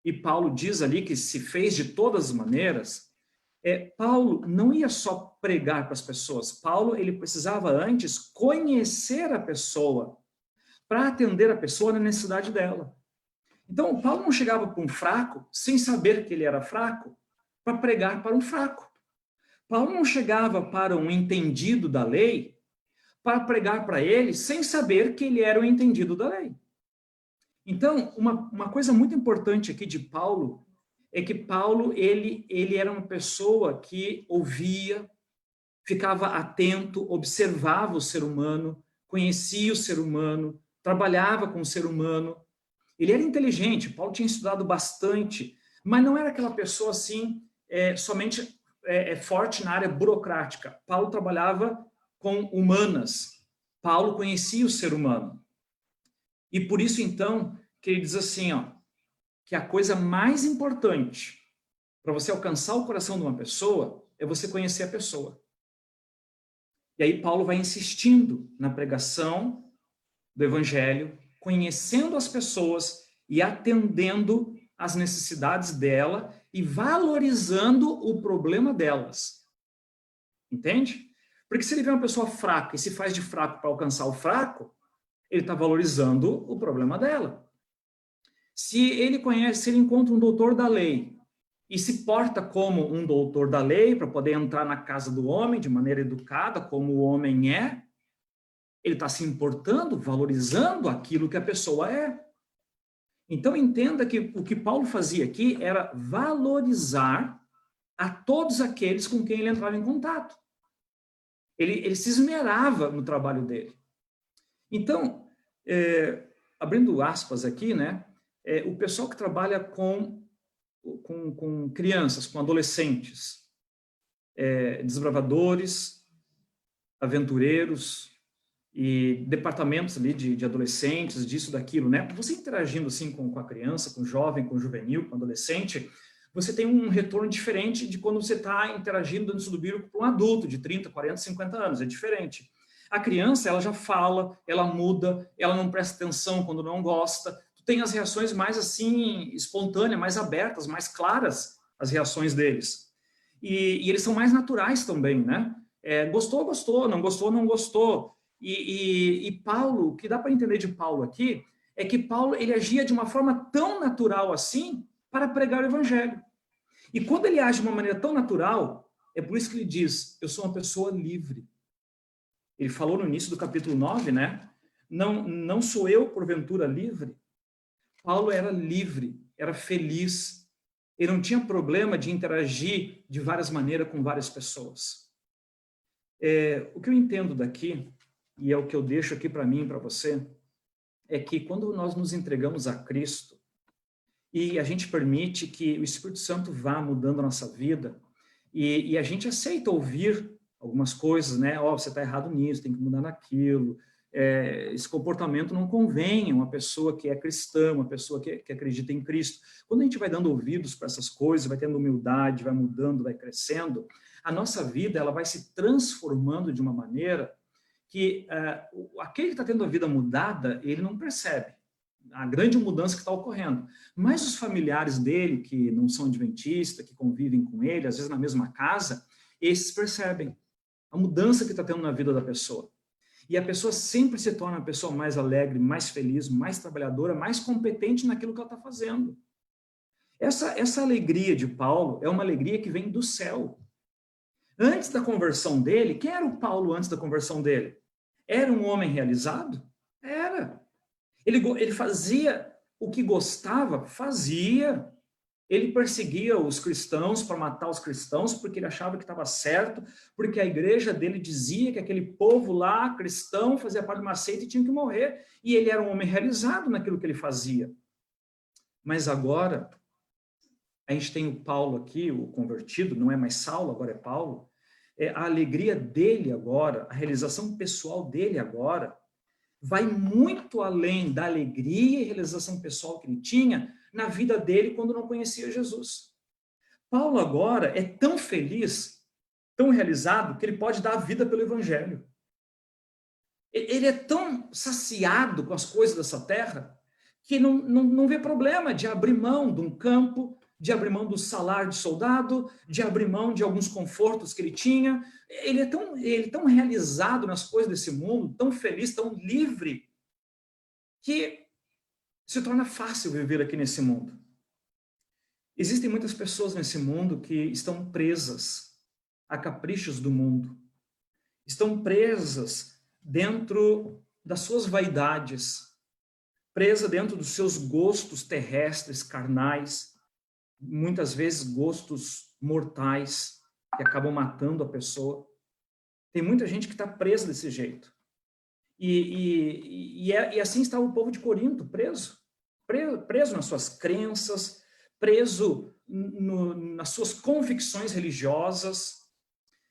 e Paulo diz ali que se fez de todas as maneiras, Paulo não ia só pregar para as pessoas. Paulo ele precisava antes conhecer a pessoa para atender a pessoa na necessidade dela. Então, Paulo não chegava para um fraco sem saber que ele era fraco para pregar para um fraco. Paulo não chegava para um entendido da lei para pregar para ele sem saber que ele era o entendido da lei. Então, uma coisa muito importante aqui de Paulo é que Paulo, ele era uma pessoa que ouvia, ficava atento, observava o ser humano, conhecia o ser humano, trabalhava com o ser humano. Ele era inteligente, Paulo tinha estudado bastante, mas não era aquela pessoa assim, somente forte na área burocrática. Paulo trabalhava com humanas. Paulo conhecia o ser humano. E por isso, então, que ele diz assim, ó, que a coisa mais importante para você alcançar o coração de uma pessoa é você conhecer a pessoa. E aí Paulo vai insistindo na pregação do evangelho, conhecendo as pessoas e atendendo às necessidades dela e valorizando o problema delas. Entende? Porque se ele vê uma pessoa fraca e se faz de fraco para alcançar o fraco, ele está valorizando o problema dela. Se ele encontra um doutor da lei e se porta como um doutor da lei para poder entrar na casa do homem de maneira educada, como o homem é, ele está se importando, valorizando aquilo que a pessoa é. Então, entenda que o que Paulo fazia aqui era valorizar a todos aqueles com quem ele entrava em contato. Ele se esmerava no trabalho dele. Então, abrindo aspas aqui, né, o pessoal que trabalha com crianças, com adolescentes, desbravadores, aventureiros e departamentos ali de adolescentes, disso, daquilo, né? Você interagindo assim com a criança, com o jovem, com o juvenil, com o adolescente, você tem um retorno diferente de quando você está interagindo dentro do bíblico com um adulto de 30, 40, 50 anos, é diferente. A criança, ela já fala, ela muda, ela não presta atenção quando não gosta, tu tem as reações mais assim, espontâneas, mais abertas, mais claras, as reações deles. E eles são mais naturais também, né? Gostou, gostou, não gostou, não gostou. E Paulo, o que dá para entender de Paulo aqui, é que Paulo ele agia de uma forma tão natural assim para pregar o evangelho. E quando ele age de uma maneira tão natural, é por isso que ele diz, eu sou uma pessoa livre. Ele falou no início do capítulo 9, né? Não sou eu, porventura, livre? Paulo era livre, era feliz. Ele não tinha problema de interagir de várias maneiras com várias pessoas. O que eu entendo daqui, e é o que eu deixo aqui para mim e para você, é que quando nós nos entregamos a Cristo e a gente permite que o Espírito Santo vá mudando a nossa vida e a gente aceita ouvir algumas coisas, né? Você está errado nisso, tem que mudar naquilo. Esse comportamento não convém a uma pessoa que é cristã, uma pessoa que acredita em Cristo. Quando a gente vai dando ouvidos para essas coisas, vai tendo humildade, vai mudando, vai crescendo, a nossa vida ela vai se transformando de uma maneira que aquele que está tendo a vida mudada, ele não percebe a grande mudança que está ocorrendo. Mas os familiares dele, que não são adventistas, que convivem com ele, às vezes na mesma casa, esses percebem a mudança que está tendo na vida da pessoa. E a pessoa sempre se torna uma pessoa mais alegre, mais feliz, mais trabalhadora, mais competente naquilo que ela está fazendo. Essa alegria de Paulo é uma alegria que vem do céu. Antes da conversão dele, quem era o Paulo antes da conversão dele? Era um homem realizado? Era. Ele fazia o que gostava? Fazia. Ele perseguia os cristãos para matar os cristãos porque ele achava que estava certo, porque a igreja dele dizia que aquele povo lá, cristão, fazia parte de uma seita e tinha que morrer. E ele era um homem realizado naquilo que ele fazia. Mas agora, a gente tem o Paulo aqui, o convertido, não é mais Saulo, agora é Paulo. A alegria dele agora, a realização pessoal dele agora, vai muito além da alegria e realização pessoal que ele tinha na vida dele quando não conhecia Jesus. Paulo agora é tão feliz, tão realizado, que ele pode dar a vida pelo evangelho. Ele é tão saciado com as coisas dessa terra que não vê problema de abrir mão de um campo, de abrir mão do salário de soldado, de abrir mão de alguns confortos que ele tinha. Ele é tão realizado nas coisas desse mundo, tão feliz, tão livre, que se torna fácil viver aqui nesse mundo. Existem muitas pessoas nesse mundo que estão presas a caprichos do mundo, estão presas dentro das suas vaidades, presas dentro dos seus gostos terrestres, carnais, muitas vezes gostos mortais, que acabam matando a pessoa. Tem muita gente que está presa desse jeito. E assim está o povo de Corinto, preso nas suas crenças, preso nas suas convicções religiosas.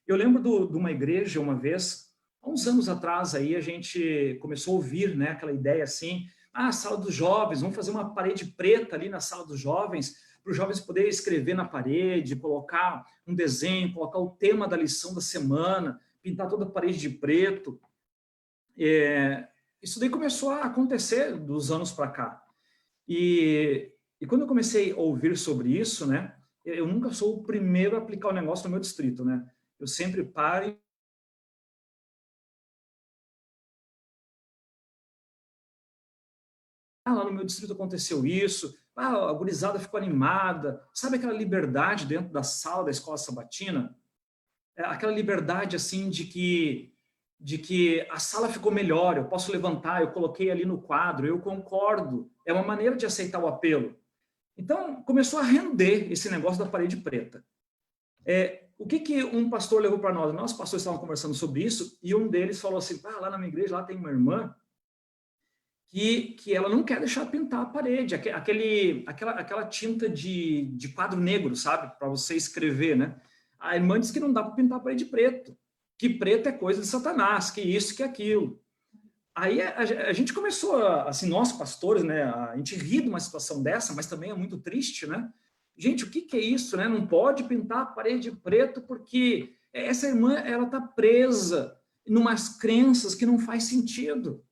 Eu lembro de uma igreja, uma vez, há uns anos atrás, aí a gente começou a ouvir, né, aquela ideia assim, sala dos jovens, vamos fazer uma parede preta ali na sala dos jovens, para os jovens poderem escrever na parede, colocar um desenho, colocar o tema da lição da semana, pintar toda a parede de preto. Isso daí começou a acontecer dos anos para cá. E quando eu comecei a ouvir sobre isso, né, eu nunca sou o primeiro a aplicar o negócio no meu distrito, né? Eu sempre paro lá no meu distrito aconteceu isso, a gurizada ficou animada, sabe aquela liberdade dentro da sala da escola sabatina? Aquela liberdade assim de que a sala ficou melhor, eu posso levantar, eu coloquei ali no quadro, eu concordo, é uma maneira de aceitar o apelo. Então, começou a render esse negócio da parede preta. O que um pastor levou para nós? Nós pastores estavam conversando sobre isso, e um deles falou assim, lá na minha igreja, lá tem uma irmã, que ela não quer deixar pintar a parede, aquela tinta de quadro negro, sabe? Para você escrever, né? A irmã disse que não dá para pintar a parede preto, que preto é coisa de Satanás, que isso, que aquilo. Aí a gente começou, assim, nós pastores, né? A gente ri de uma situação dessa, mas também é muito triste, né? Gente, o que é isso, né? Não pode pintar a parede preto porque essa irmã, ela está presa em umas crenças que não faz sentido.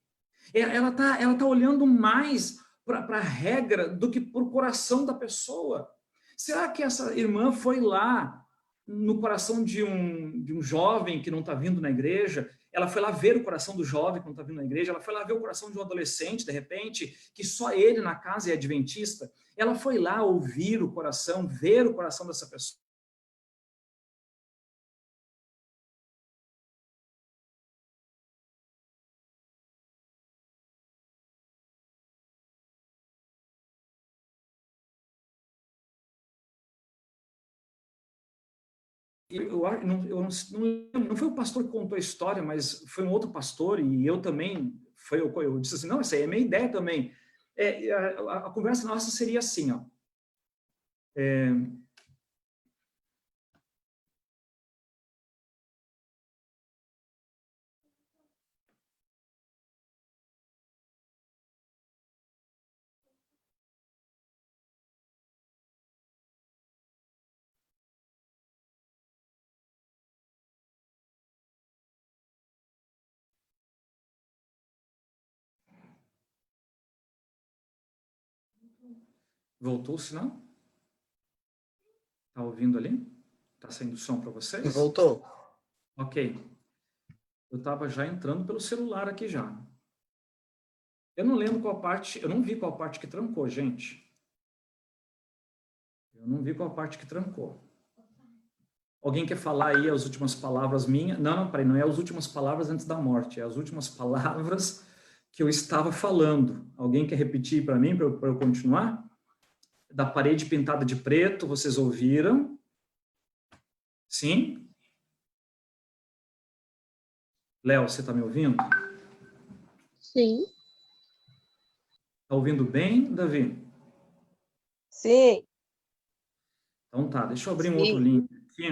Ela tá olhando mais para a regra do que para o coração da pessoa. Será que essa irmã foi lá no coração de um jovem que não está vindo na igreja, ela foi lá ver o coração do jovem que não está vindo na igreja, ela foi lá ver o coração de um adolescente, de repente, que só ele na casa é adventista, ela foi lá ouvir o coração, ver o coração dessa pessoa. Não foi o pastor que contou a história, mas foi um outro pastor, e eu também, eu disse assim, não, essa aí é minha ideia também. A conversa nossa seria assim, ó. Voltou o sinal? Tá ouvindo ali? Tá saindo som para vocês? Voltou. Ok. Eu estava já entrando pelo celular aqui já. Eu não lembro qual parte, eu não vi qual parte que trancou, gente. Eu não vi qual parte que trancou. Alguém quer falar aí as últimas palavras minhas? Não, peraí, não é as últimas palavras antes da morte, é as últimas palavras que eu estava falando. Alguém quer repetir para mim, para eu continuar? Da parede pintada de preto, vocês ouviram? Sim? Léo, você está me ouvindo? Sim. Está ouvindo bem, Davi? Sim. Então tá, deixa eu abrir um outro link aqui.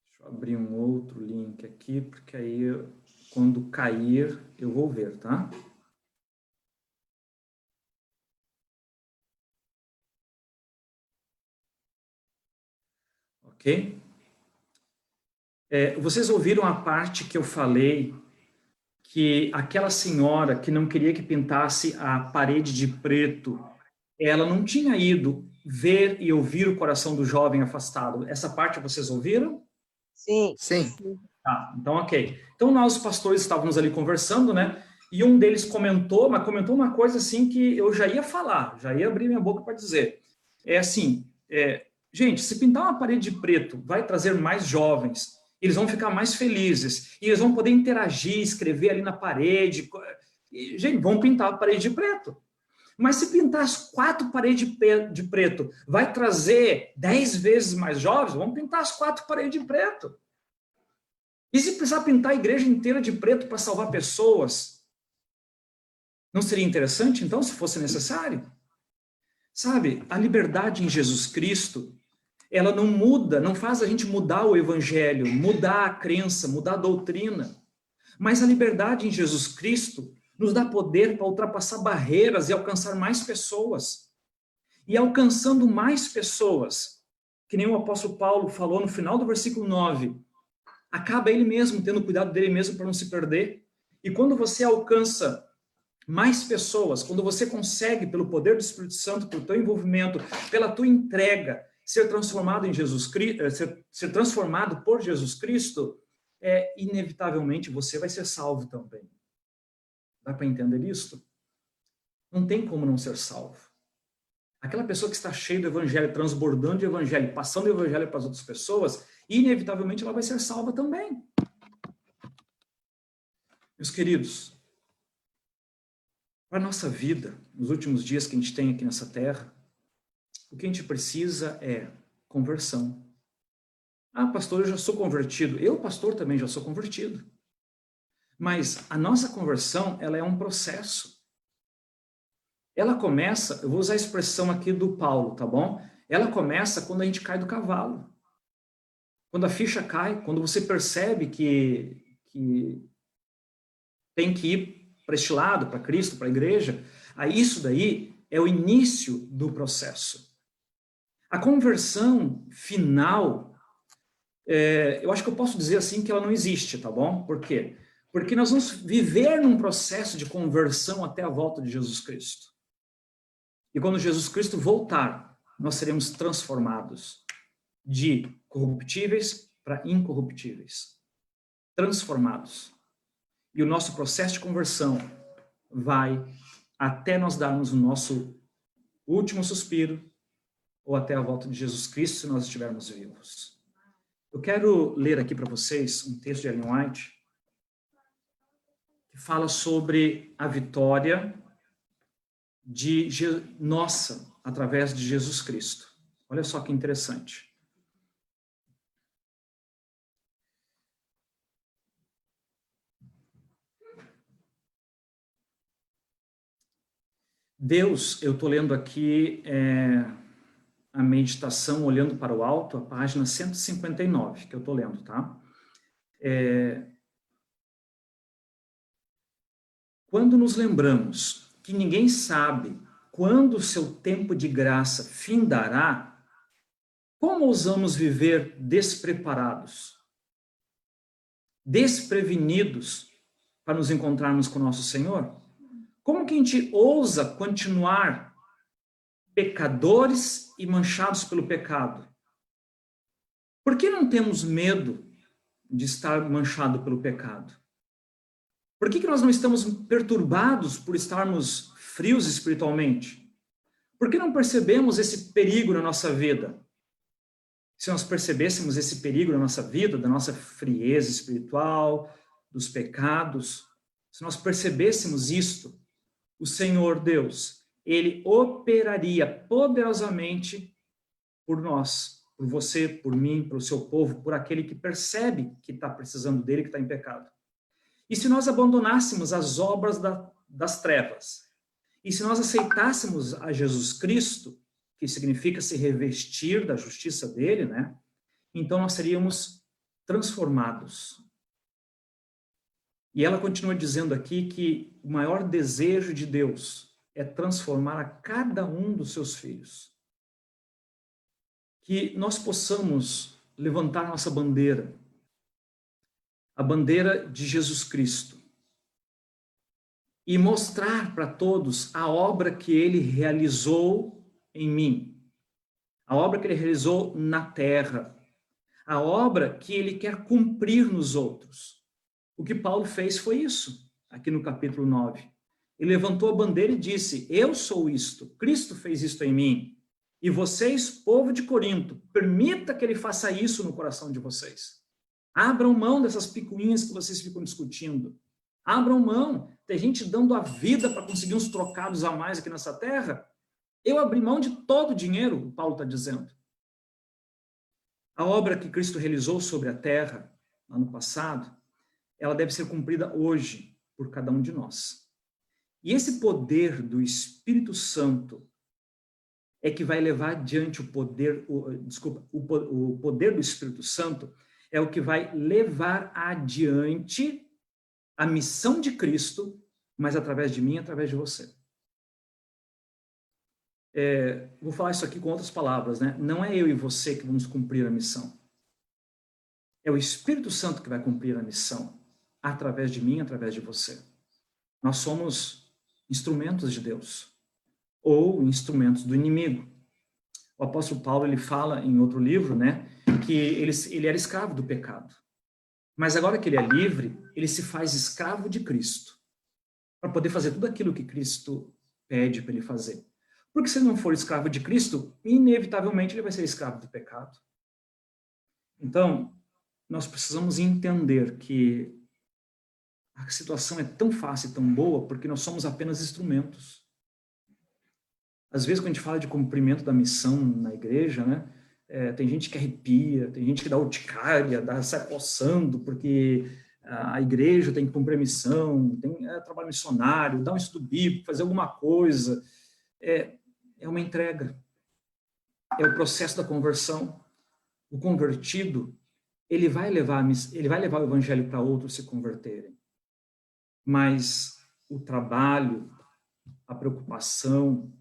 Deixa eu abrir um outro link aqui, porque aí quando cair eu vou ver, tá? Ok? Vocês ouviram a parte que eu falei que aquela senhora que não queria que pintasse a parede de preto, ela não tinha ido ver e ouvir o coração do jovem afastado. Essa parte vocês ouviram? Sim. Sim. Tá, então ok. Então nós, os pastores, estávamos ali conversando, né? E um deles comentou, mas comentou uma coisa assim que eu já ia falar, já ia abrir minha boca para dizer. Gente, se pintar uma parede de preto vai trazer mais jovens, eles vão ficar mais felizes, e eles vão poder interagir, escrever ali na parede. E, gente, vão pintar a parede de preto. Mas se pintar as 4 paredes de preto vai trazer 10 vezes mais jovens, vamos pintar as 4 paredes de preto. E se precisar pintar a igreja inteira de preto para salvar pessoas, não seria interessante, então, se fosse necessário? Sabe, a liberdade em Jesus Cristo, ela não muda, não faz a gente mudar o evangelho, mudar a crença, mudar a doutrina. Mas a liberdade em Jesus Cristo nos dá poder para ultrapassar barreiras e alcançar mais pessoas. E alcançando mais pessoas, que nem o apóstolo Paulo falou no final do versículo 9, acaba ele mesmo tendo cuidado dele mesmo para não se perder. E quando você alcança mais pessoas, quando você consegue, pelo poder do Espírito Santo, pelo teu envolvimento, pela tua entrega, ser transformado em Jesus Cristo, ser transformado por Jesus Cristo, inevitavelmente você vai ser salvo também. Dá para entender isso? Não tem como não ser salvo. Aquela pessoa que está cheia do evangelho, transbordando de evangelho, passando o evangelho para as outras pessoas, inevitavelmente ela vai ser salva também. Meus queridos, para a nossa vida, nos últimos dias que a gente tem aqui nessa terra, o que a gente precisa é conversão. Ah, pastor, eu já sou convertido. Eu, pastor, também já sou convertido. Mas a nossa conversão, ela é um processo. Ela começa, eu vou usar a expressão aqui do Paulo, tá bom? Ela começa quando a gente cai do cavalo. Quando a ficha cai, quando você percebe que tem que ir para este lado, para Cristo, para a igreja, aí isso daí é o início do processo. A conversão final, eu acho que eu posso dizer assim que ela não existe, tá bom? Por quê? Porque nós vamos viver num processo de conversão até a volta de Jesus Cristo. E quando Jesus Cristo voltar, nós seremos transformados de corruptíveis para incorruptíveis. Transformados. E o nosso processo de conversão vai até nós darmos o nosso último suspiro ou até a volta de Jesus Cristo, se nós estivermos vivos. Eu quero ler aqui para vocês um texto de Ellen White que fala sobre a vitória nossa através de Jesus Cristo. Olha só que interessante. Deus, eu estou lendo aqui a meditação olhando para o alto, a página 159, que eu estou lendo, tá? Quando nos lembramos que ninguém sabe quando o seu tempo de graça findará, como ousamos viver despreparados, desprevenidos para nos encontrarmos com nosso Senhor? Como que a gente ousa continuar pecadores e manchados pelo pecado? Por que não temos medo de estar manchado pelo pecado? Por que nós não estamos perturbados por estarmos frios espiritualmente? Por que não percebemos esse perigo na nossa vida? Se nós percebêssemos esse perigo na nossa vida, da nossa frieza espiritual, dos pecados, se nós percebêssemos isto, o Senhor Deus, Ele operaria poderosamente por nós, por você, por mim, pelo seu povo, por aquele que percebe que está precisando dele, que está em pecado. E se nós abandonássemos as obras das trevas, e se nós aceitássemos a Jesus Cristo, que significa se revestir da justiça dele, né? Então nós seríamos transformados. E ela continua dizendo aqui que o maior desejo de Deus é transformar a cada um dos seus filhos. Que nós possamos levantar nossa bandeira, a bandeira de Jesus Cristo, e mostrar para todos a obra que ele realizou em mim, a obra que ele realizou na terra, a obra que ele quer cumprir nos outros. O que Paulo fez foi isso, aqui no capítulo 9. Ele levantou a bandeira e disse: eu sou isto, Cristo fez isto em mim. E vocês, povo de Corinto, permita que ele faça isso no coração de vocês. Abram mão dessas picuinhas que vocês ficam discutindo. Abram mão. Tem gente dando a vida para conseguir uns trocados a mais aqui nessa terra. Eu abri mão de todo o dinheiro, o Paulo está dizendo. A obra que Cristo realizou sobre a terra, lá no passado, ela deve ser cumprida hoje por cada um de nós. E esse poder do Espírito Santo é que vai levar adiante o poder do Espírito Santo é o que vai levar adiante a missão de Cristo, mas através de mim, através de você. Vou falar isso aqui com outras palavras, né? Não é eu e você que vamos cumprir a missão. É o Espírito Santo que vai cumprir a missão, através de mim, através de você. Nós somos instrumentos de Deus, ou instrumentos do inimigo. O apóstolo Paulo, ele fala em outro livro, né, que ele era escravo do pecado. Mas agora que ele é livre, ele se faz escravo de Cristo, para poder fazer tudo aquilo que Cristo pede para ele fazer. Porque se ele não for escravo de Cristo, inevitavelmente ele vai ser escravo do pecado. Então, nós precisamos entender que a situação é tão fácil e tão boa porque nós somos apenas instrumentos. Às vezes, quando a gente fala de cumprimento da missão na igreja, né, tem gente que arrepia, tem gente que dá urticária, sai coçando, porque a igreja tem que cumprir a missão, tem trabalho missionário, dar um estudo bíblico, fazer alguma coisa. É uma entrega. É o processo da conversão. O convertido, ele vai levar o evangelho para outros se converterem. Mas o trabalho, a preocupação,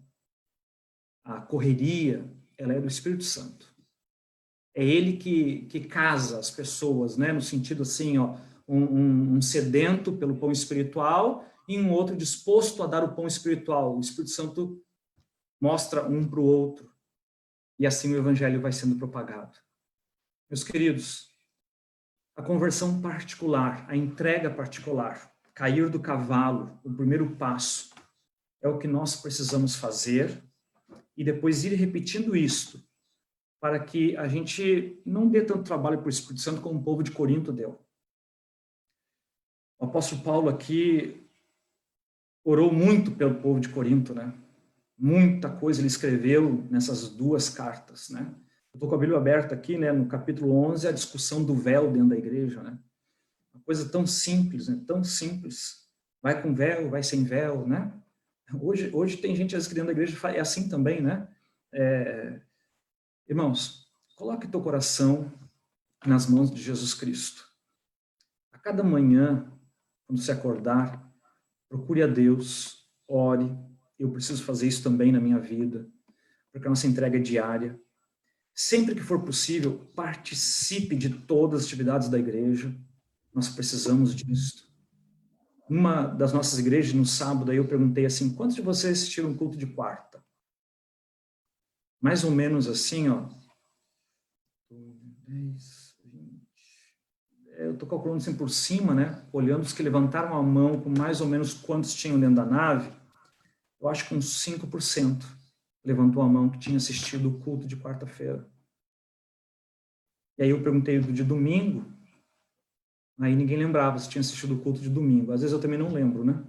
a correria, ela é do Espírito Santo. É ele que casa as pessoas, né? No sentido assim, ó, um sedento pelo pão espiritual e um outro disposto a dar o pão espiritual. O Espírito Santo mostra um para o outro. e assim o evangelho vai sendo propagado. Meus queridos, a conversão particular, a entrega particular, cair do cavalo, o primeiro passo, é o que nós precisamos fazer e depois ir repetindo isto, para que a gente não dê tanto trabalho para o Espírito Santo como o povo de Corinto deu. O apóstolo Paulo aqui orou muito pelo povo de Corinto, né? Muita coisa ele escreveu nessas 2 cartas, né? Eu estou com a Bíblia aberta aqui, né? No capítulo 11, a discussão do véu dentro da igreja, né? Uma coisa tão simples, né? Tão simples. Vai com véu, vai sem véu, né? Hoje tem gente que dentro da igreja é assim também, né? Irmãos, coloque teu coração nas mãos de Jesus Cristo. A cada manhã, quando você acordar, procure a Deus, ore. Eu preciso fazer isso também na minha vida, porque a nossa entrega é diária. Sempre que for possível, participe de todas as atividades da igreja. Nós precisamos disso. Numa das nossas igrejas, no sábado, aí eu perguntei assim, quantos de vocês assistiram um culto de quarta? Mais ou menos assim, ó. 10, 20. Eu estou calculando assim por cima, né? Olhando os que levantaram a mão com mais ou menos quantos tinham dentro da nave, eu acho que uns 5% levantou a mão que tinha assistido o culto de quarta-feira. E aí eu perguntei do de domingo, aí ninguém lembrava se tinha assistido o culto de domingo. Às vezes eu também não lembro, né?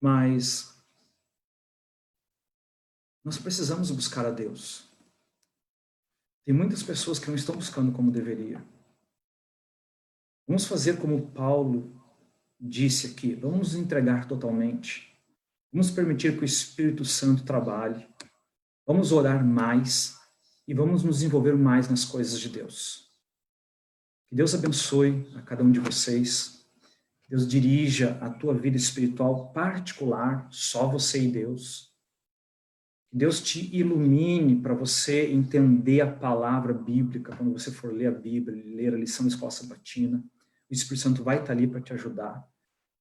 Mas nós precisamos buscar a Deus. Tem muitas pessoas que não estão buscando como deveria. Vamos fazer como Paulo disse aqui, vamos nos entregar totalmente. Vamos permitir que o Espírito Santo trabalhe. Vamos orar mais e vamos nos envolver mais nas coisas de Deus. Que Deus abençoe a cada um de vocês. Que Deus dirija a tua vida espiritual particular, só você e Deus. Que Deus te ilumine para você entender a palavra bíblica quando você for ler a Bíblia, ler a lição da escola sabatina. O Espírito Santo vai estar ali para te ajudar.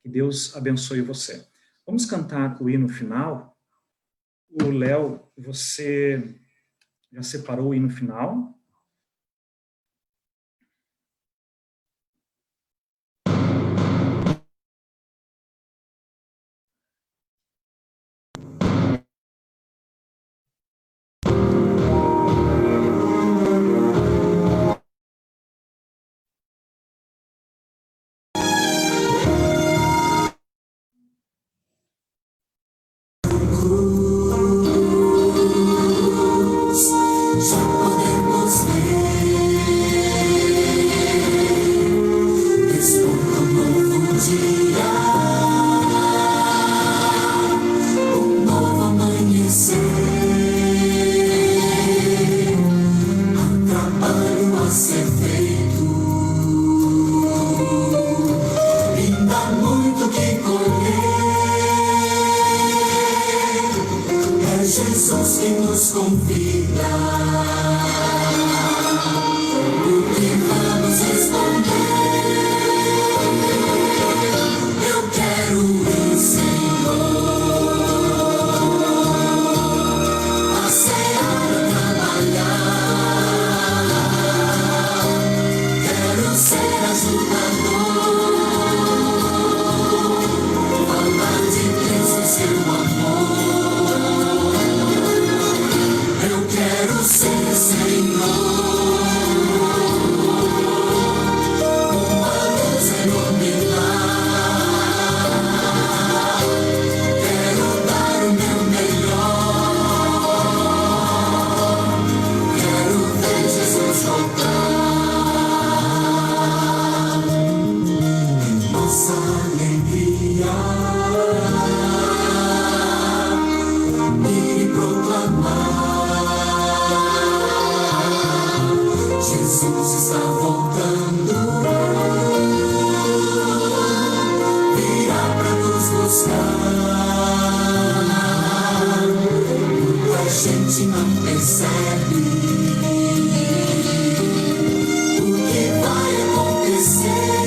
Que Deus abençoe você. Vamos cantar o hino final. O Léo, você já separou o hino final? Jesus que nos convida. O que vamos responder? Eu quero ir, Senhor, a seara trabalhar. Quero ser ajudador, falar de Cristo, seu amor. Quero ser, Senhor, uma luz a iluminar. Quero dar o meu melhor. Quero ver Jesus voltar. Nossa alegria e proclamar. Jesus está voltando, virá para nos buscar. Muita gente não percebe o que vai acontecer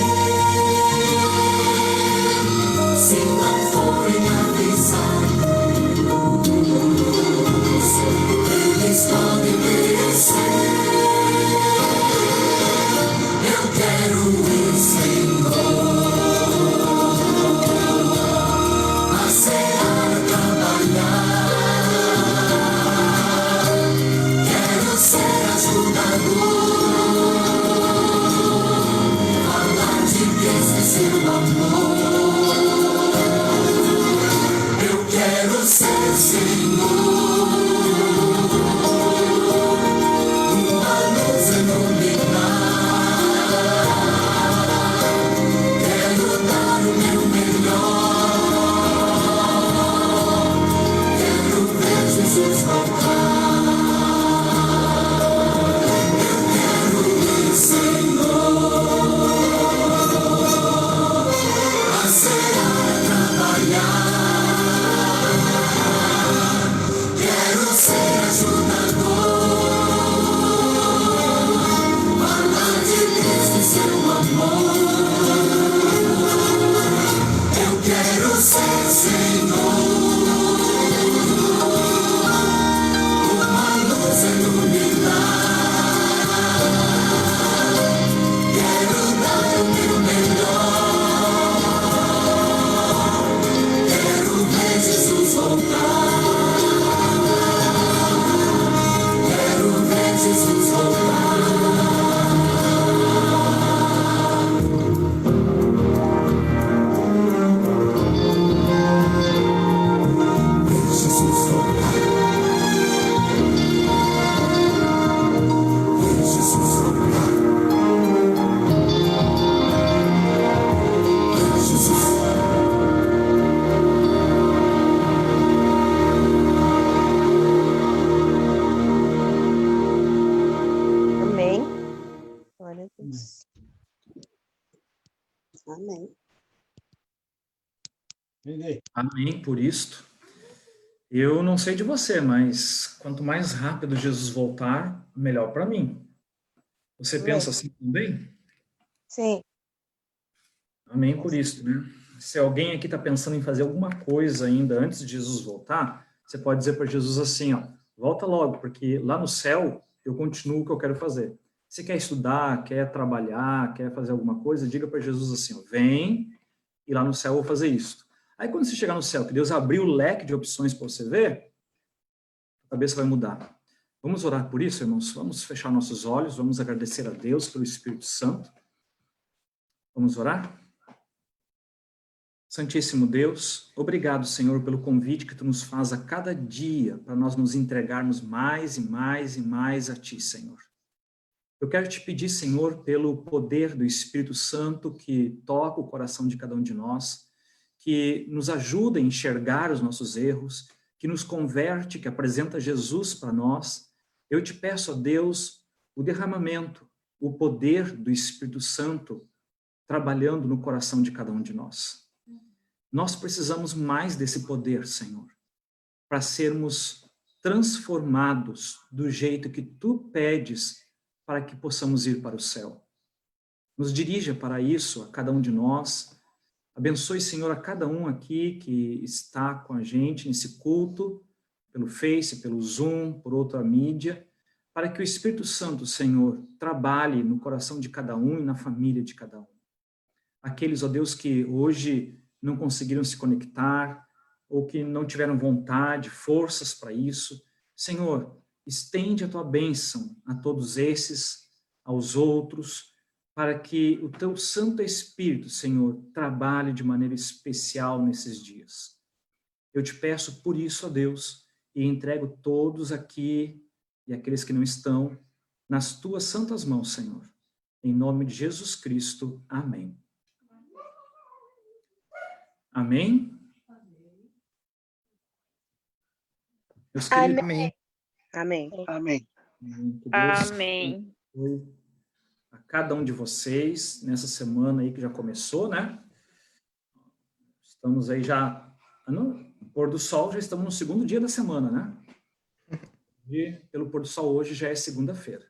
se não forem avisados. Eles podem Amém. Amém por isto. Eu não sei de você, mas quanto mais rápido Jesus voltar, melhor para mim. Você pensa assim também? Sim. Amém por isso, né? Se alguém aqui está pensando em fazer alguma coisa ainda antes de Jesus voltar, você pode dizer para Jesus assim, ó, volta logo, porque lá no céu eu continuo o que eu quero fazer. Você quer estudar, quer trabalhar, quer fazer alguma coisa, diga para Jesus assim, ó, vem e lá no céu eu vou fazer isso. Aí quando você chegar no céu, que Deus abriu o leque de opções para você ver, a cabeça vai mudar. Vamos orar por isso, irmãos? Vamos fechar nossos olhos, vamos agradecer a Deus pelo Espírito Santo. Vamos orar? Santíssimo Deus, obrigado, Senhor, pelo convite que Tu nos faz a cada dia para nós nos entregarmos mais e mais e mais a Ti, Senhor. Eu quero te pedir, Senhor, pelo poder do Espírito Santo que toca o coração de cada um de nós, que nos ajuda a enxergar os nossos erros, que nos converte, que apresenta Jesus para nós. Eu te peço, ó Deus, o derramamento, o poder do Espírito Santo trabalhando no coração de cada um de nós. Nós precisamos mais desse poder, Senhor, para sermos transformados do jeito que Tu pedes para que possamos ir para o céu. Nos dirija para isso, a cada um de nós. Abençoe, Senhor, a cada um aqui que está com a gente nesse culto, pelo Face, pelo Zoom, por outra mídia, para que o Espírito Santo, Senhor, trabalhe no coração de cada um e na família de cada um. Aqueles, ó Deus, que hoje não conseguiram se conectar, ou que não tiveram vontade, forças para isso. Senhor, estende a Tua bênção a todos esses, aos outros, para que o Teu Santo Espírito, Senhor, trabalhe de maneira especial nesses dias. Eu te peço por isso, ó Deus, e entrego todos aqui e aqueles que não estão nas Tuas santas mãos, Senhor. Em nome de Jesus Cristo, amém. Amém? Meus queridos, Amém. Amém. Amém. que Deus Amém. abençoe a cada um de vocês nessa semana aí que já começou, né? Estamos aí já no pôr do sol, já estamos no segundo dia da semana, né? E pelo pôr do sol hoje já é segunda-feira.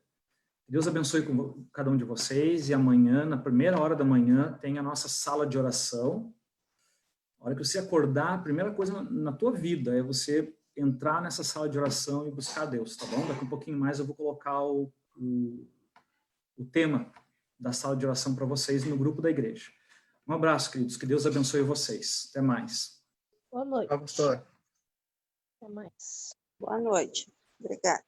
Deus abençoe com cada um de vocês e amanhã, na primeira hora da manhã, tem a nossa sala de oração. A hora que você acordar, a primeira coisa na tua vida é você entrar nessa sala de oração e buscar Deus, tá bom? Daqui um pouquinho mais eu vou colocar o tema da sala de oração para vocês no grupo da igreja. Um abraço, queridos. Que Deus abençoe vocês. Até mais. Boa noite. Tchau, pastor. Até mais. Boa noite. Obrigada.